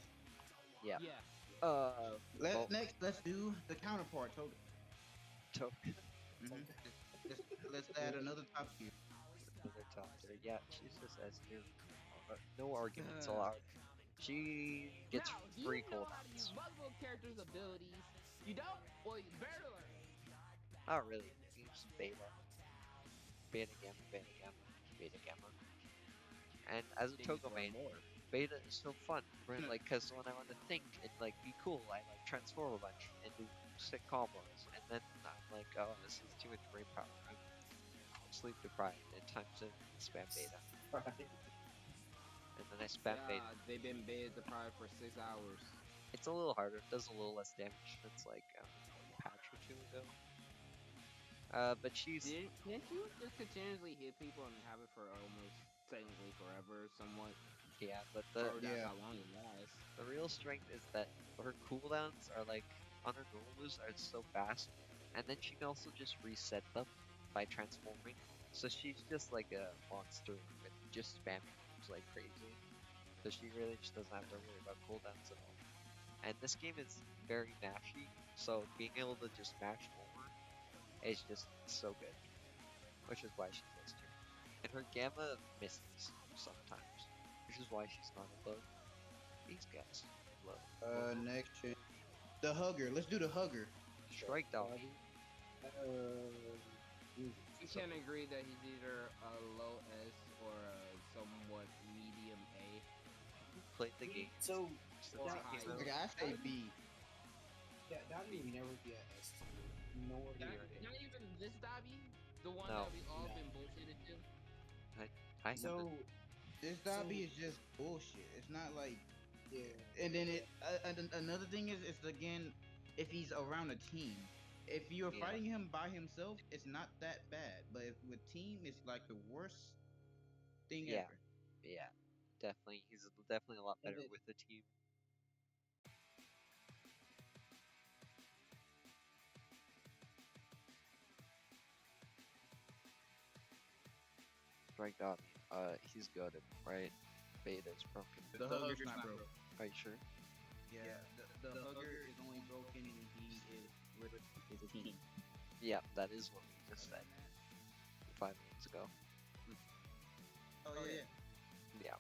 Yeah. Yeah. Well, Next, let's do the counterpart, Toga. Toga. Let's add another top tier. Another top tier. Yeah, she's just S tier. No arguments allowed. She gets now, do free you know how to use cooldowns. multiple characters' abilities? You don't? Well, you better learn. Not really. Use Beta. Beta Gamma, Beta Gamma, Beta Gamma. And as a Toga main, Beta is so fun. Right? Like, cause when I want to think and like be cool, I like transform a bunch and do sick combos. And then I'm like, oh, this is too much brain power. I'm sleep deprived. And time to spam Beta. And then I spam Beta. They've been beta deprived for 6 hours. It's a little harder. It does a little less damage. It's like a patch or 2 ago. But she's Can't you just continuously hit people and have it for almost technically forever, somewhat? yeah, but Or that's yeah. how long it lasts. the real strength is that her cooldowns are like on her normal moves are so fast, and then she can also just reset them by transforming. So she's just like a monster with just spamming moves like crazy. So she really just doesn't have to worry about cooldowns at all. And this game is very mashy, so being able to just mash more is just so good. Which is why she's S tier. And her Gamma misses sometimes, which is why she's not a low. These guys, low. Next shit. The hugger. Let's do the hugger. Strike Dabi. You can agree that he's either a low S or a somewhat medium A. Played the game. So since or it high. came out. Okay, I say B. that may never be a S tier. Nor Not, do not even this Dabi, the one No. that we all No. been bullshitted to. I So haven't. This Dabi is just bullshit. It's not like. yeah, And then another thing is, it's again, if he's around a team, if you're Yeah. fighting him by himself, it's not that bad. But if with team, it's like the worst thing Yeah. ever. Yeah, definitely. He's definitely a lot And better it- with the team. Right, Dabi. He's good, right? Beta's broken. The hugger's not broke. Are you sure? Yeah, the hugger is only broken when he is with his team. Yeah, that is what we just said 5 minutes ago. Oh yeah. Yeah.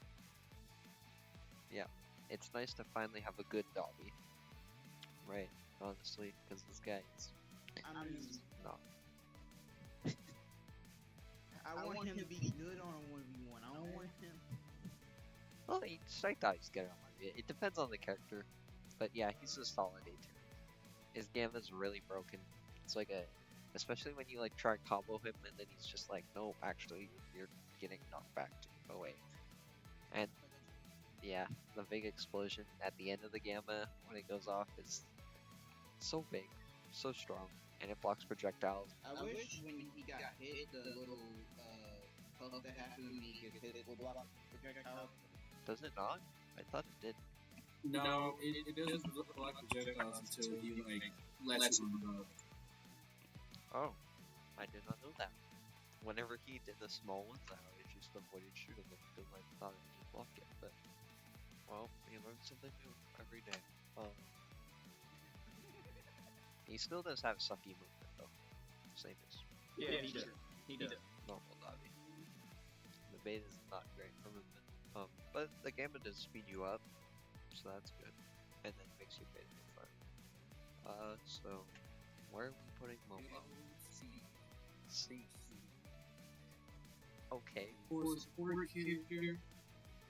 Yeah. It's nice to finally have a good Dabi. Right, honestly, because this guy is I mean, not. I want him to be good on a 1v1. I don't want him. Well, I thought he's good on it. It depends on the character. But yeah, he's a solid A tier. His Gamma's really broken. It's like especially when you like try to combo him and then he's just like, no, actually, you're getting knocked back away. And yeah, the big explosion at the end of the Gamma when it goes off is so big, so strong, and it blocks projectiles. I wish when he got hit, the little puff that happened when he gets hit will block projectile. Does it not? I thought it did. No, it doesn't look like projectiles until he like lets it run. Oh, I did not know that. Whenever he did the small ones, I always just avoided shooting them because I thought I just blocked it. But well, you learn something new every day. He still does have sucky movement though. Same as Yeah, he does. He does. normal Dabi. The beta is not great for movement. But the Gamma does speed you up, so that's good. And then makes you beta more fun. So where are we putting Momo? C. Okay. For a support character,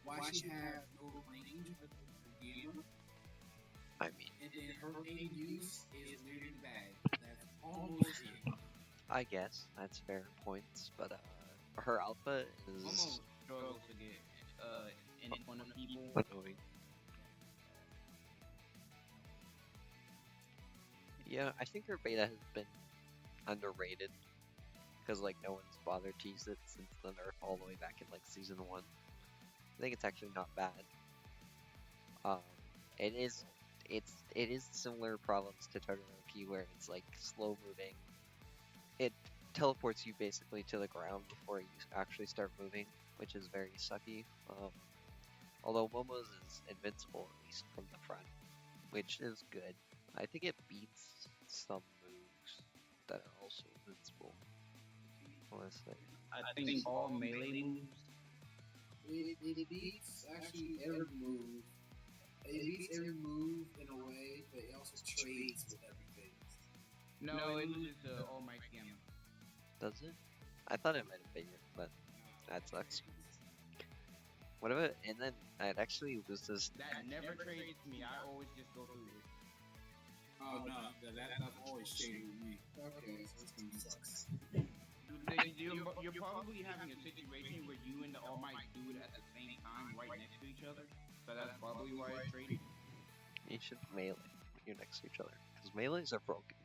why she have no range with the game, I mean, and then her main use is literally bad. That's almost it. I guess that's fair points, but her alpha is Almost struggles to get in front of people. annoying. Yeah, I think her beta has been underrated because like no one's bothered to use it since the nerf all the way back in like season 1. I think it's actually not bad. It is similar problems to Todoroki where it's like slow moving. It teleports you basically to the ground before you actually start moving, which is very sucky. Although Momo's is invincible at least from the front, which is good. I think it beats some moves that are also invincible. Honestly. I think all melee moves. It beats actually every move. It beats every move in a way, but it also trades with everything. No, it loses the All Might Gamma. Does it? I thought it might have been it, but that sucks. What about, and then it actually loses. That never trades me. I always just go through it. Oh no, that's always shading with me. Okay, so it's gonna sucks. You're probably having a situation where you and the All Might do it at the same time, right next to each other. So that's probably why it's trading. You should melee when you're next to each other because melees are broken.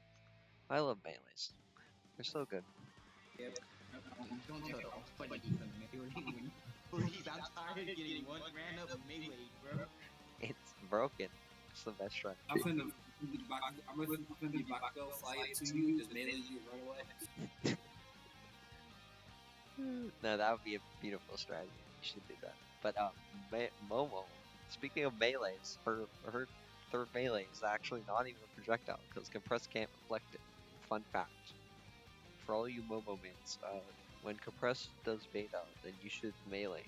I love melees. They're so good. Yep. Don't tell the All Might he's a melee. Please, I'm tired of getting one ran up melee, bro. It's broken. It's the best strategy. I'm gonna be Bakugo fly it to you, just melee you run away. No, that would be a beautiful strategy. You should do that. But Momo, speaking of melees, her third melee is actually not even a projectile because compress can't reflect it. Fun fact. For all you Momo mains, when compress does beta, then you should melee,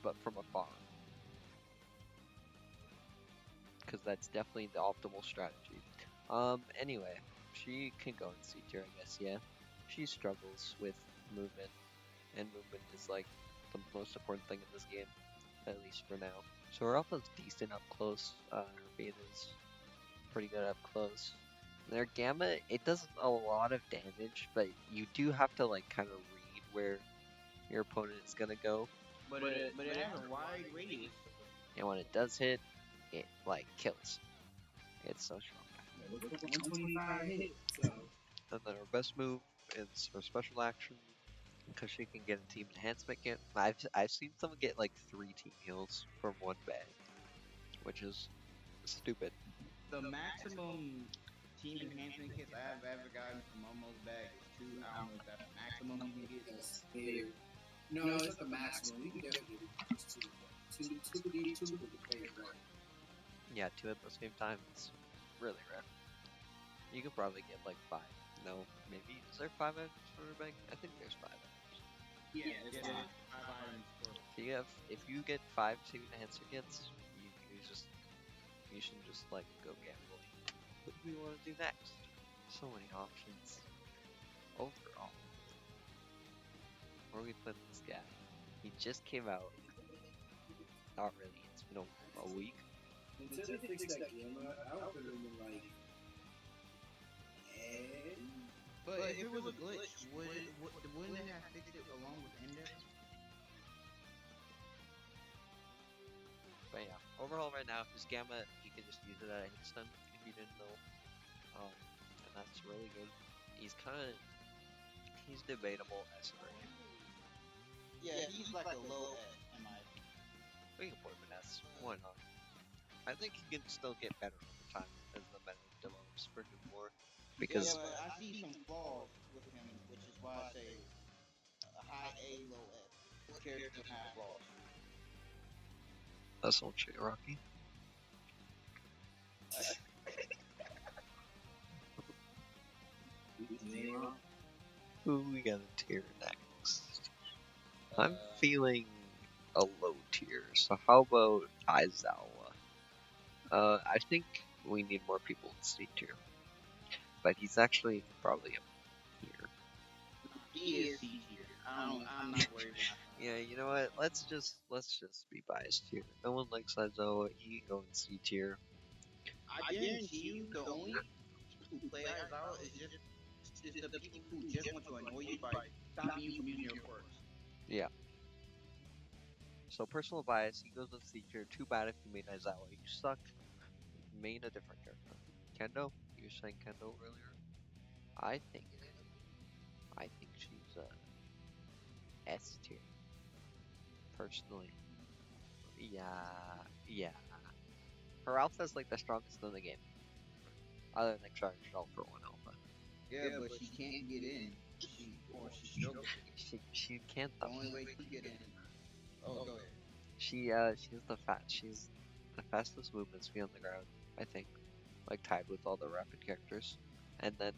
but from afar, because that's definitely the optimal strategy. Anyway, she can go in C tier, I guess. Yeah, she struggles with movement, and movement is like the most important thing in this game, at least for now. So her alpha's decent up close. Her beta's pretty good up close. Their gamma, it does a lot of damage, but you do have to like kind of read where your opponent is gonna go. But it has a wide radius. And when it does hit, it like kills. It's so strong. 125 hit. So And then her best move is her special action, because she can get a team enhancement kit. I've seen someone get like 3 team heals from one bag, which is stupid. The maximum team enhancement kits I have ever gotten from Momo's bag is 2. I don't know if that's the maximum you can get. that's fair. No, it's not the maximum. You can definitely get just two. Two could be two, but the player one. Yeah, 2 at the same time is really rare. You could probably get like 5. No, maybe is there 5 items for a bag? I think there's 5 items. Yeah, it's Yeah, fine. 5 items for. So you have, if you get 5 team enhancer kits, you should just like go gambling. What do we want to do next? So many options. Overall, where we put this guy? He just came out. Not really. It's been a week. Until they fix that gamma, I would put him in like. But if it was a glitch, wouldn't they have fixed it along with Index? But yeah, overall right now, his gamma, you can just use it at any stun if you didn't know. And that's really good. He's debatable as a rank. Yeah, he's like a low S, in my opinion. We can put him in S. Why not? I think he can still get better over time as the meta develops for him more. Because Yeah, but I see some flaws with him, which is why I say a high A, low S. Characters have flaws. that's all shit, Rocky. Who we got a tier next? I'm feeling a low tier, so how about Aizawa? I think we need more people in C tier, but he's actually probably up here. He is C tier. I'm not worried about him. Yeah, you know what? Let's just be biased here. No one likes Aizawa. He can go in C tier. I guarantee you, the only people who play Aizawa is the people who just want to annoy you by stopping you from using your quirks. Yeah. So personal bias, he goes in C tier. Too bad if you made Aizawa. You suck. Main a different character. Kendo? You were saying Kendo earlier? I think she's S tier. Personally. Yeah. Her alpha is like the strongest in the game. Other than Charged Alpha 1 Alpha. Yeah, but she can't get in. She struggles. She can't The though. only way to get in. Oh, go ahead. She's the fastest movement speed on the ground, I think. Like tied with all the rapid characters. And then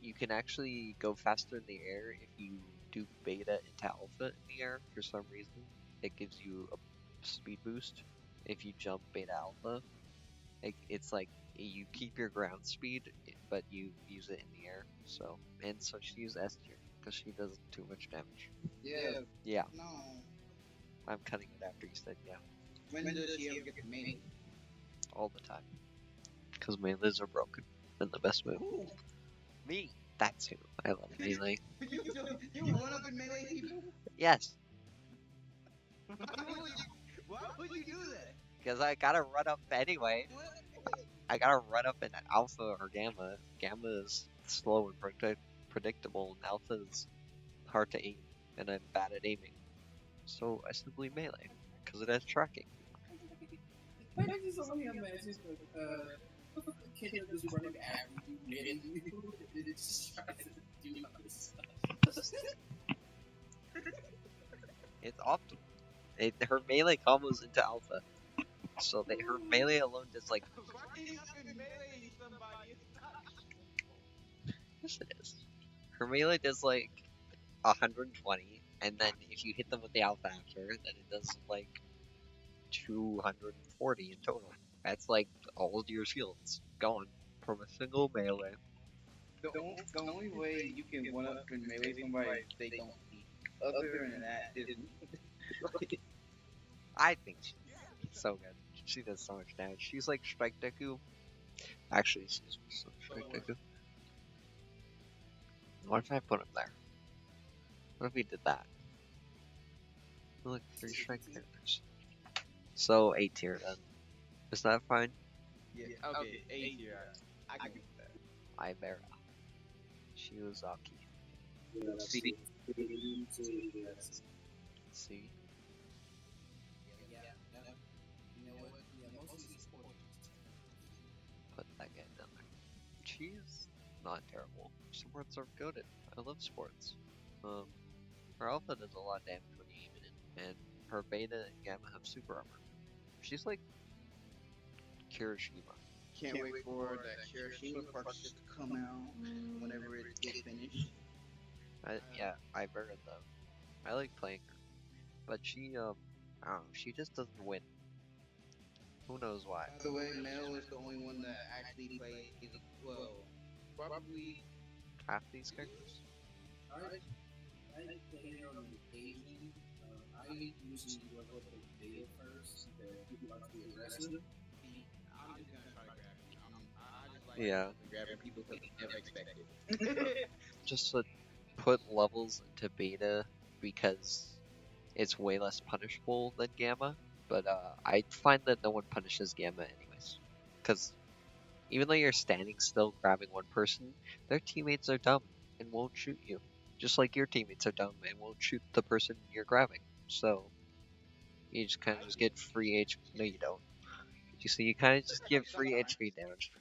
you can actually go faster in the air if you do beta into alpha in the air for some reason. It gives you a speed boost if you jump beta alpha. It's like you keep your ground speed, but you use it in the air. So she's S tier because she does too much damage. Yeah. Yeah, No. I'm cutting it after you said yeah. When does she ever get the main? All the time. Because melees are broken. And the best move. Ooh. Me! That's who. I love melee. You run up and melee people? Yes! Why would you do that? Because I gotta run up anyway. I gotta run up in alpha or gamma. Gamma is slow and predictable, and alpha is hard to aim. And I'm bad at aiming. So I simply melee. Because it has tracking. I just only imagine Kendo just running after you, hitting you, and it just tries to do other stuff. It's optimal. Her melee combos into alpha. So her melee alone does like. Running up and meleeing somebody is not. Yes, it is. Her melee does like 120, and then if you hit them with the alpha after, then it does like 240 in total. That's like all of your shields gone from a single melee. The only way you can one up and melee somebody is if they don't see. Other than that, I think she's so good. She does so much damage. She's like Strike Deku. Actually, she's Strike Deku. What if I put him there? What if we did that? Look, 3 strike characters. So A tier then. Is that fine? yeah, okay, A tier. I give you that. Ibara. Shiozaki. See, See? You know what? Yeah, most of these sports. Put that guy down there. She's not terrible. Sports are goated. I love sports. Her alpha does a lot of damage when you aim it in, and her beta and gamma have super armor. She's like Kirishima. can't wait for that Kirishima purchase to come out whenever it gets finished. Yeah, Ibara though. I like playing her, but she I don't know. She just doesn't win. Who knows why? By the way, Mel is the only one that actually plays. Well, probably Half these characters. I play her on occasion. I usually go with the beta first because people like to be aggressive. I'm just gonna try to grab it. I just like Yeah. grabbing people because I never expected. Just to put levels into beta because it's way less punishable than gamma. But I find that no one punishes gamma anyways, because even though you're standing still grabbing one person, their teammates are dumb and won't shoot you. Just like your teammates are dumb and won't shoot the person you're grabbing. So you just kind of just get free HP. No, you don't. You see, you kind of just get free HP damage.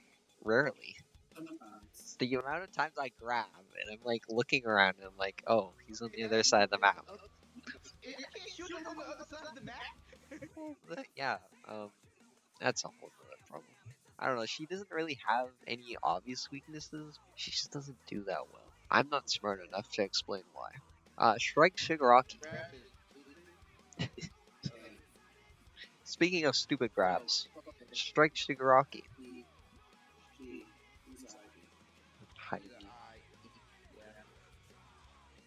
Rarely. Sometimes. The amount of times I grab and I'm like looking around and I'm like, oh, he's on the other side of the map. You can't shoot them from the other side of the map. Yeah, that's a whole other problem. I don't know, she doesn't really have any obvious weaknesses. She just doesn't do that well. I'm not smart enough to explain why. Strike Shigaraki. Speaking of stupid grabs, Strike Shigaraki. Hype.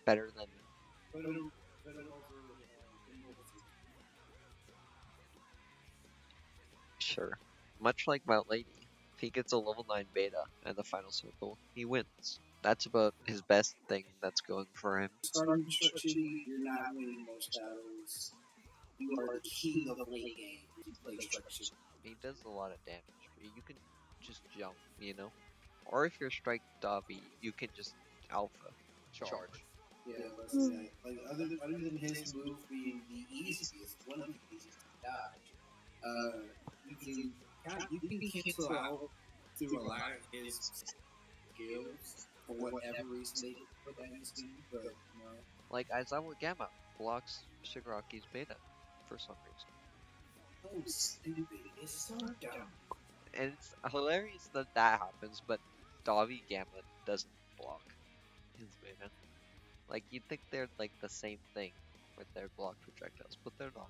Better than sure. Much like Mount Lady, if he gets a level 9 beta at the final circle, he wins. That's about his best thing that's going for him. Starting construction, you're not winning most battles. You are the king of late game if you play structure. He does a lot of damage, but you can just jump, you know? Or if you're Strike Dabi, you can just alpha charge. Yeah, let's do that. Like other than his move being the easiest, one of the easiest to dodge, you can cancel out through a lot of his skills for whatever reason they put that in his game, but you know. Like Aizawa Gamma blocks Shigaraki's beta for some reason. So stupid. It's so dumb. And it's hilarious that that happens, but Dabi Gamma doesn't block his beta. Like, you'd think they're like the same thing with their block projectiles, but they're not.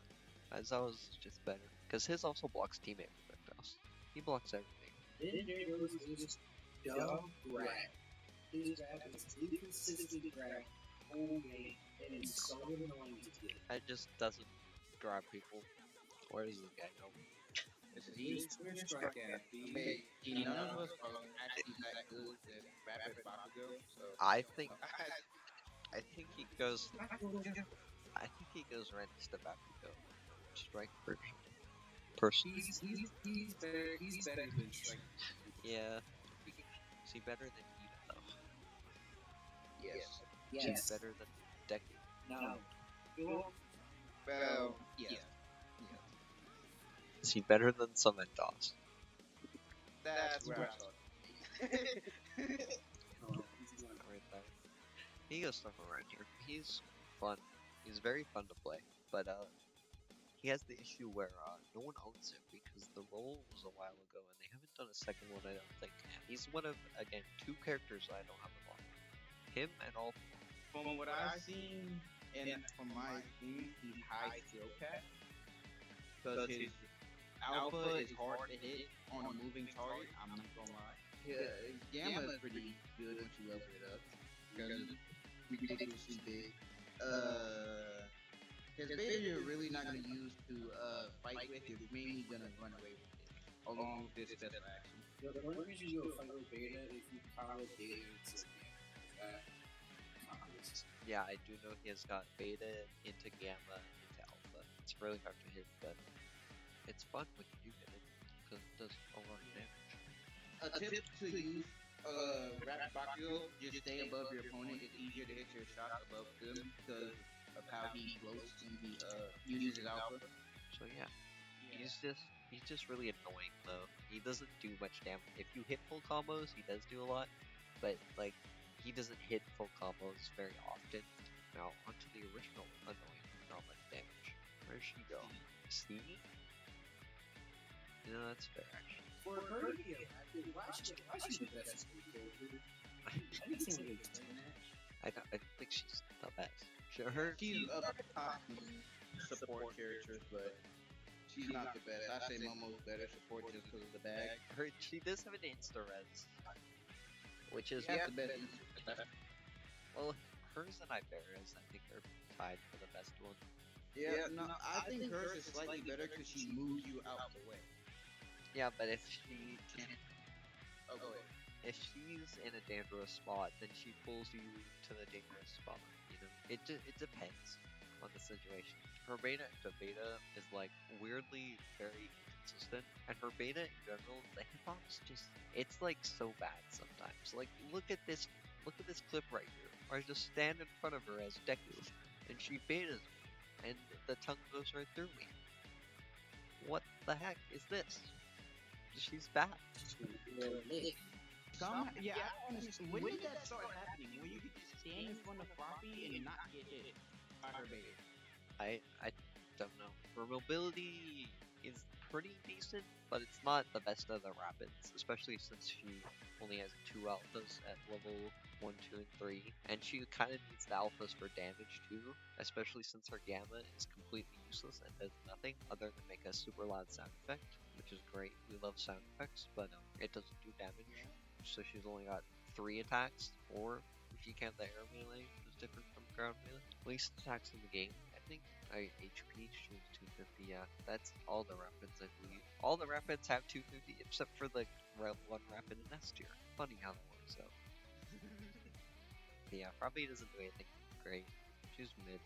Aizawa's just better. Because his also blocks teammate projectiles. He blocks everything. Then there goes this dumb grab. His grab is inconsistent grab whole game, and it's so annoying to get. It just doesn't grab people. Where does this guy go? He's gonna strike at Hey, none of us are actually that good at rapid Bakugo, so I think he goes. I think he goes right next to Bakugo. Strike person. He's better. He's better than strike. Yeah. Is he better than Iida though? yes. Is he better than Deku? No. Well, yes. Is he better than Cementos? That's where I thought. Right there. He goes stuff around here. He's fun. He's very fun to play, but he has the issue where no one owns him because the role was a while ago and they haven't done a second one. I don't think. He's one of again 2 characters I don't have him on. Him and all. From what I've seen and from my experience, he's high skill cap because his alpha is hard to hit on a moving target. I'm not gonna lie. Yeah, his gamma is pretty good once you level it up because it's ridiculously big. His beta you're really not gonna use to fight with. You're mainly gonna run away with it along with this special action. The only reason you would fight with beta if you power beta into Yeah, I do know he has got beta into gamma into alpha. It's really hard to hit, but it's fun when you do get it because it does a lot of damage. A tip to use Rapid Bakugo, just stay above your opponent. It's easier to hit your shots above them because of how he floats when he uses his alpha. So yeah, he's just really annoying though. He doesn't do much damage. If you hit full combos, he does do a lot, but like he doesn't hit full combos very often. Now onto the original annoying, not much damage. Where'd she go? See? You know, that's fair actually. For her to be why she's the best character? I didn't think we explain that. I don't think she's the best. Her She's up top support characters, but she's not the best. I say Momo's better support just because of the bag. she does have an insta res, which is She has the best. well, hers and Ibara's I think are tied for the best one. Yeah, no, I think hers is slightly better because she moves you out the way. Yeah, but if she can, Oh, go ahead. if she's in a dangerous spot, then she pulls you to the dangerous spot. You know, it depends on the situation. Her beta to beta is like weirdly very inconsistent, and her beta in general, the hitbox it's like so bad sometimes. Like look at this clip right here, where I just stand in front of her as Deku, and she betas me, and the tongue goes right through me. What the heck is this? She's bad. Yeah, I don't understand. When did that start happening? When you could just stand in front of Froppy and not get hit by her beta? I don't know. Her mobility is pretty decent, but it's not the best of the rapids, especially since she only has 2 alphas at level 1, 2, and 3, and she kind of needs the alphas for damage too, especially since her gamma is completely useless and does nothing other than make a super loud sound effect, which is great. We love sound effects, but it doesn't do damage. So she's only got 3 attacks, or if you count the air melee, which is different from ground melee. Least attacks in the game, I think. HP, she's 250, yeah. That's all the rapids, I believe. All the rapids have 250, except for the one rapid in S tier. Funny how that works out. Yeah, probably doesn't do anything great. She's mid.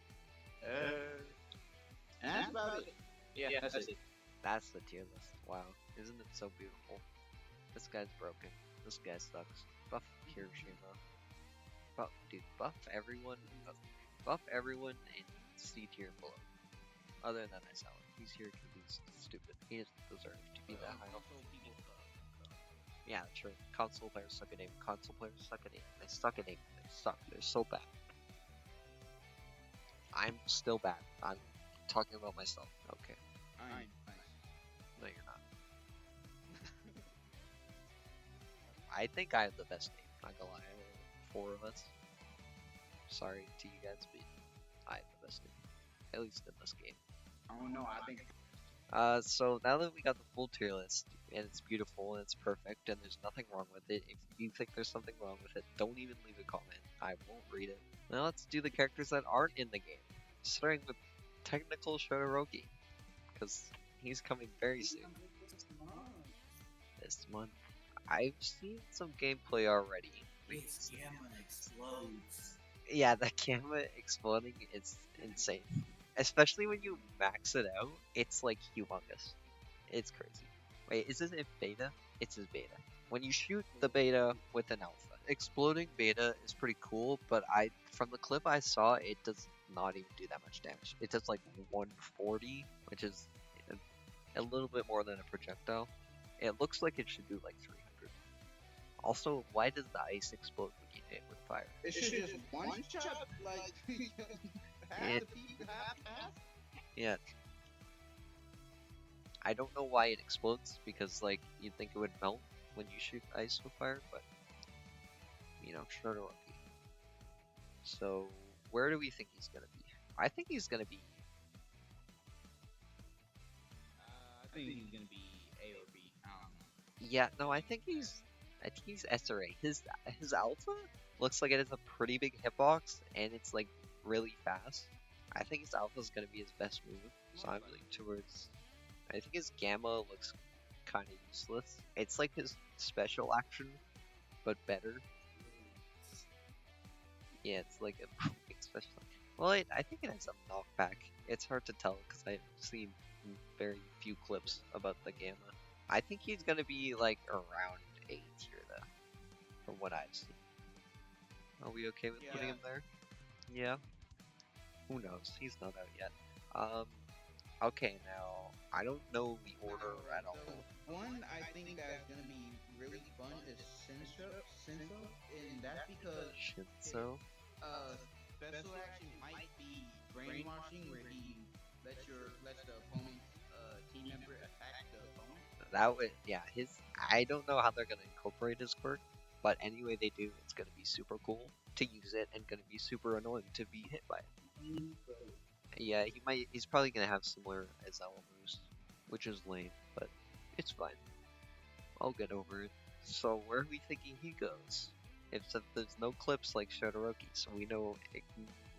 And that's about it. Yeah, that's it. That's the tier list. Wow, isn't it so beautiful? This guy's broken. This guy sucks. Buff Kirishima. Buff everyone. Buff everyone in C tier below. Other than Aizawa. He's here because he's stupid. He doesn't deserve to be that high. Yeah, true. Console players suck at aim. Console players suck at aim. They suck at aim. They suck. They're so bad. I'm still bad. I'm talking about myself. Okay. No, you're not. I think I have the best aim. Not gonna lie. 4 of us. Sorry to you guys, but I have the best aim. At least in this game. I don't know. I think. So now that we got the full tier list, and it's beautiful and it's perfect and there's nothing wrong with it, if you think there's something wrong with it, don't even leave a comment. I won't read it. Now let's do the characters that aren't in the game. Starting with technical Todoroki, because he's coming very soon. This month. I've seen some gameplay already. Its gamma explodes. Yeah, the gamma exploding is insane. Especially when you max it out, it's like humongous. It's crazy. Wait, is this in beta? It's his beta. When you shoot the beta with an alpha, exploding beta is pretty cool, but from the clip I saw, it does not even do that much damage. It does like 140, which is a little bit more than a projectile. It looks like it should do like 300. Also, why does the ice explode when you hit it with fire? It should just one shot, like half the people, half. Yeah. I don't know why it explodes, because like you'd think it would melt when you shoot ice with fire, but you know, Todoroki. So where do we think he's gonna be? I think he's gonna be. I think he's gonna be A or B. I don't know. Yeah, no, I think he's S or A. His alpha looks like it has a pretty big hitbox and it's like really fast. I think his alpha is gonna be his best move, so I'm leaning towards. I think his gamma looks kind of useless. It's like his special action, but better. Yeah, it's like a big special. Well, I think it has a knockback. It's hard to tell because I've seen very few clips about the gamma. I think he's gonna be like around A tier though, from what I've seen. Are we okay with putting Yeah. him there? Yeah. Who knows? He's not out yet. Okay, now I don't know the order at all. The one I think that's gonna be really fun is Shinso, and that's because Shinso. special action might be brainwashing, where he lets the opponent's team member attack the opponent. That would, yeah, I don't know how they're gonna incorporate his quirk, but anyway they do, it's gonna be super cool to use it and gonna be super annoying to be hit by it. Yeah, he's probably gonna have similar Aizawa moves, which is lame, but it's fine. I'll get over it. So where are we thinking he goes? Except there's no clips like Todoroki, so we know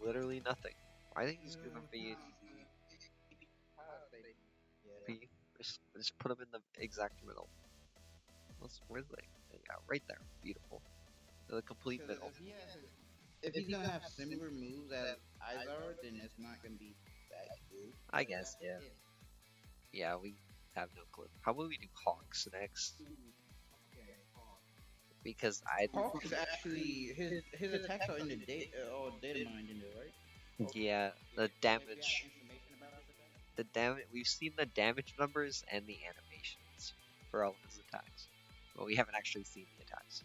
literally nothing. I think he's gonna be just put him in the exact middle. Where's yeah, right there. Beautiful. The complete Because middle. if he's gonna have similar moves as Aizawa, then it's not gonna be that good. I guess, yeah. Yeah, we have no clue. How about we do Hawks next? Because Hawk is actually his attacks are in the data mined in there, right? yeah, the damage. We've seen the damage numbers and the animations for all of his attacks, but we haven't actually seen the attacks.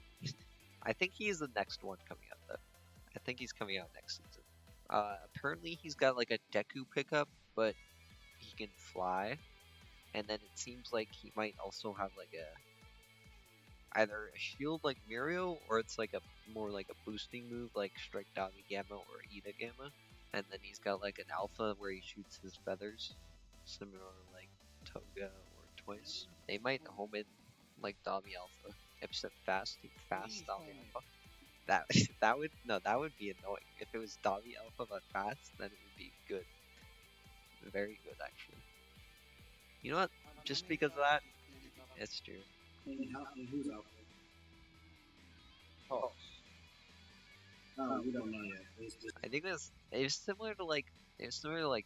I think he is the next one coming out though. I think he's coming out next season. Apparently he's got like a Deku pickup, but he can fly, and then it seems like he might also have like either a shield like Mirio, or it's like a more like a boosting move like Strike Dabi Gamma or Iida Gamma. And then he's got like an alpha where he shoots his feathers, similar to like Toga or Twice. They might home in like Dabi Alpha, except fast Dabi Alpha. That would be annoying. If it was Dabi Alpha but fast, then it would be good. Very good actually. You know what? Just because of that, it's true. Who's out there? Hawks. No, we don't know yet. I think it's similar to like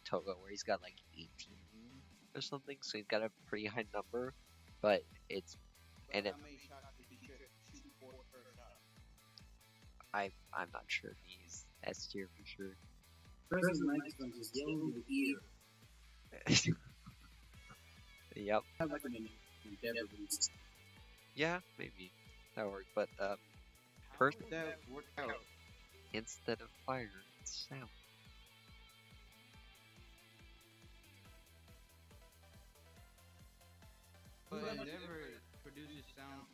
Toga, where he's got like 18 or something, so he's got a pretty high number, but it's and it. How many shots did he shoot for per shot? I'm not sure if he's S tier for sure. First microphone just yelling in the ear. Yep. Have like an endeavor boost. Yeah, maybe that would work, but Would that work out? instead of fire, it's sound. But Endeavor produces sound.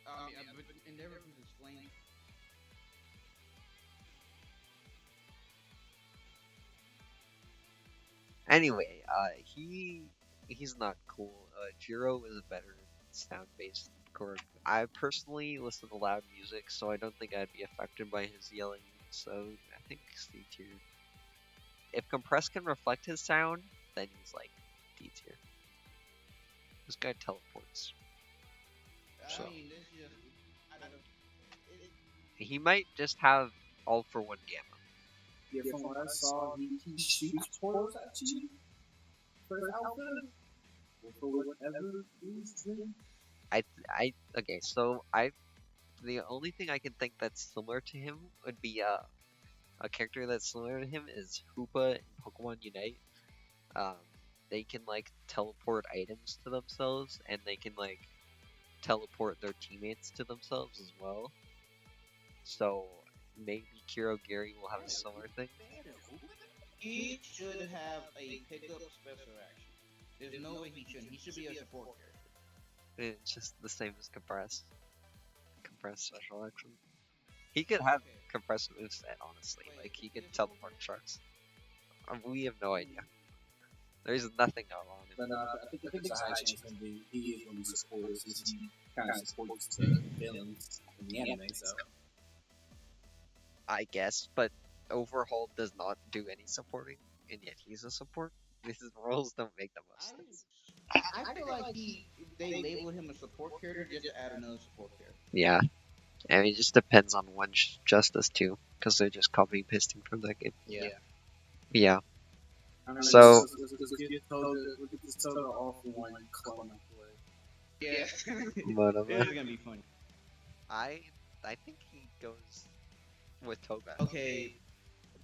But Endeavor produces flame. Anyway, he's not cool. Jiro is a better sound-based chord. I personally listen to loud music, so I don't think I'd be affected by his yelling. So I think C tier. If compress can reflect his sound, then he's like D tier. This guy teleports. So I mean, this just I don't know. he might just have all for one gamma. Yeah, from what I saw, he shoots portals at you for his alpha. Or for whatever reason. Okay, so the only thing I can think that's similar to him would be a character that's similar to him is Hoopa in Pokemon Unite. They can like teleport items to themselves, and they can like teleport their teammates to themselves as well. So maybe Kurogiri will have a similar thing. He should have a pickup special action. There's no way he shouldn't. He should be a support character. It's just the same as Compress. Compress special action. He could have Compress moveset, honestly. Like, he could teleport sharks. We have no idea. There's nothing going on. But I think it's a high chance that he is going to be supported since he kind of supports the villains in the anime, so. I guess, but Overhaul does not do any supporting, and yet he's a support. These roles don't make the most sense. I feel like they labeled him a support character just to add another support character. Yeah. I mean, it just depends on one Justice too, because they're just copy pasting from that game. Yeah. Yeah. I mean, So let's get Toga. Look at this Toga all for one clone of play. Yeah. Monoma. This is gonna be funny. I I think he goes with Toga. Okay,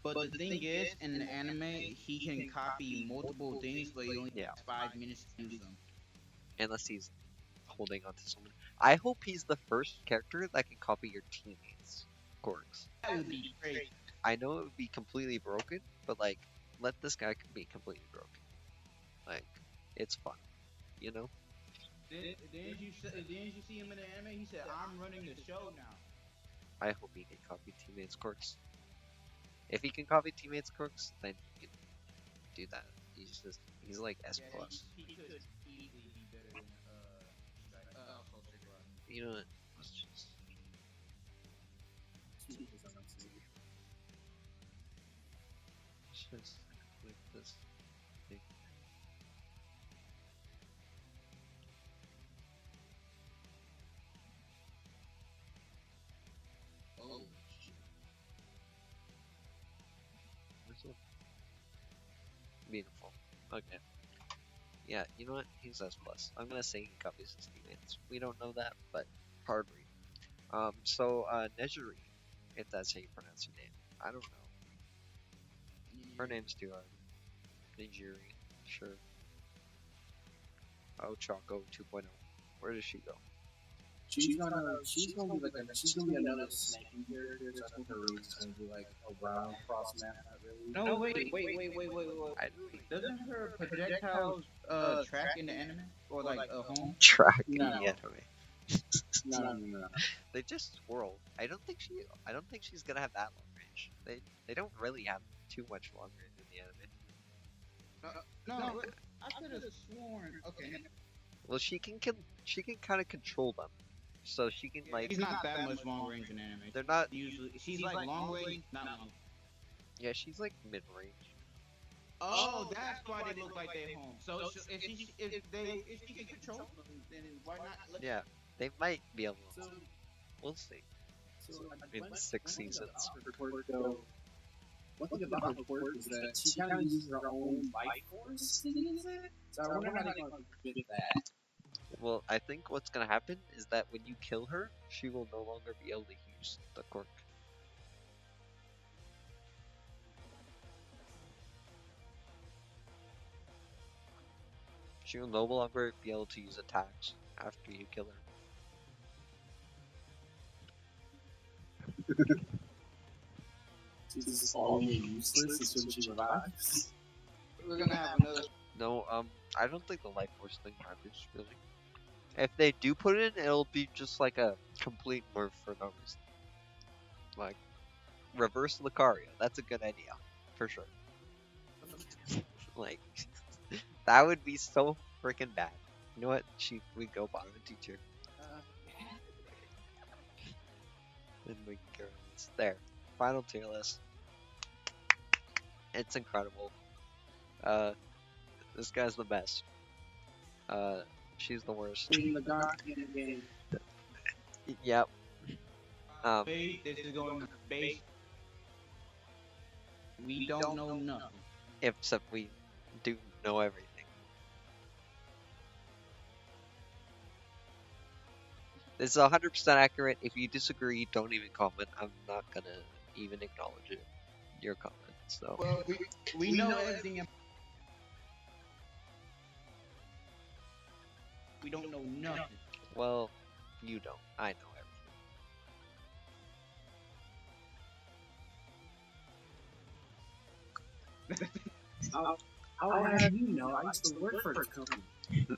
but the thing is, in the anime, he can copy multiple things, but he only Yeah, has 5 minutes to use them. unless he's holding on to someone. I hope he's the first character that can copy your teammates' quirks. That would be great. I know it would be completely broken, but like, let this guy be completely broken. Like, it's fun, you know? Then you see him in the anime. He said, "I'm running the show now." I hope he can copy teammates' quirks. If he can copy teammates' quirks, then he can do that. He's like S plus. He could easily be better than also Sigurd. You know what? Let's just click this thing. Oh, Where's it? Beautiful. Okay. Yeah, you know what? He's S plus. I'm gonna say he copies his teammates. We don't know that, but hard read. So Nejire, if that's how you pronounce her name. I don't know. Her name's too hard. Nejire, sure. Ochaco 2.0. Where does she go? She's gonna be another snaking character. So I think her race is gonna be like a round cross map. Not really. no! Wait! I Doesn't her projectiles track in the anime or like a home? track No. the anime. No. They just swirl. I don't think she's gonna have that long range. They don't really have too much long range in the anime. No, I could have sworn. Okay, Well, she can kind of control them, so she can like. he's not that much long range in anime. They're not. Usually, she's like long range, not long. Yeah, she's like mid range. Oh, that's why they look like they're home. So if she can control them, then why not? Yeah, they might be able. So, We'll see. In when- 6 when seasons. her quirk, though, one thing about her quirk is that she kind of uses her own life force to use it. So I wonder how they're gonna fit that. Well, I think what's gonna happen is that when you kill her, she will no longer be able to use the quirk. She will no longer be able to use attacks after you kill her. This is all useless as soon as she revives. We're gonna have another. No, I don't think the life force thing matters really. If they do put it in, it'll be just like a complete nerf for no reason. Like reverse Lucario. That's a good idea, for sure. Like that would be so freaking bad. You know what? We go bottom teacher. Then we can go on this. There. Final tier list. It's incredible. This guy's the best. She's the worst. In the dark in the game. Yep. This is going to base. We don't know nothing. Except we do know everything. This is 100% accurate. If you disagree, don't even comment. I'm not gonna even acknowledge it. Your comment. So. Well, we know everything. We don't know nothing. Well, you don't. I know everything. I'll have you know, I used to work for the company.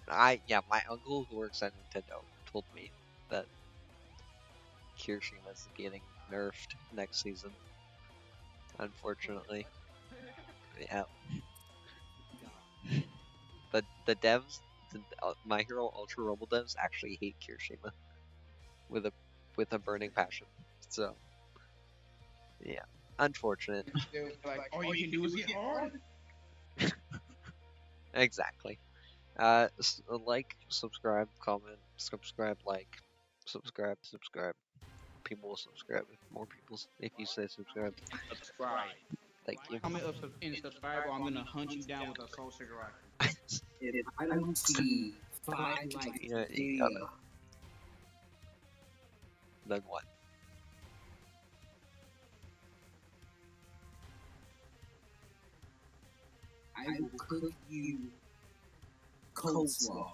My uncle who works at Nintendo told me that Kirishima is getting nerfed next season. Unfortunately. Yeah. The devs, My Hero Ultra Robo devs actually hate Kirishima with a burning passion. So, yeah, unfortunate. Like, all you can do is get hard. Exactly. Like, subscribe, comment, subscribe, like, subscribe. People will subscribe if more people if you say subscribe. Subscribe. Thank you. Comment up and subscribe, or I'm gonna hunt you down with a soul sugar rifle. If I don't see 5 likes, Yeah, video, then what? I will cook you coleslaw.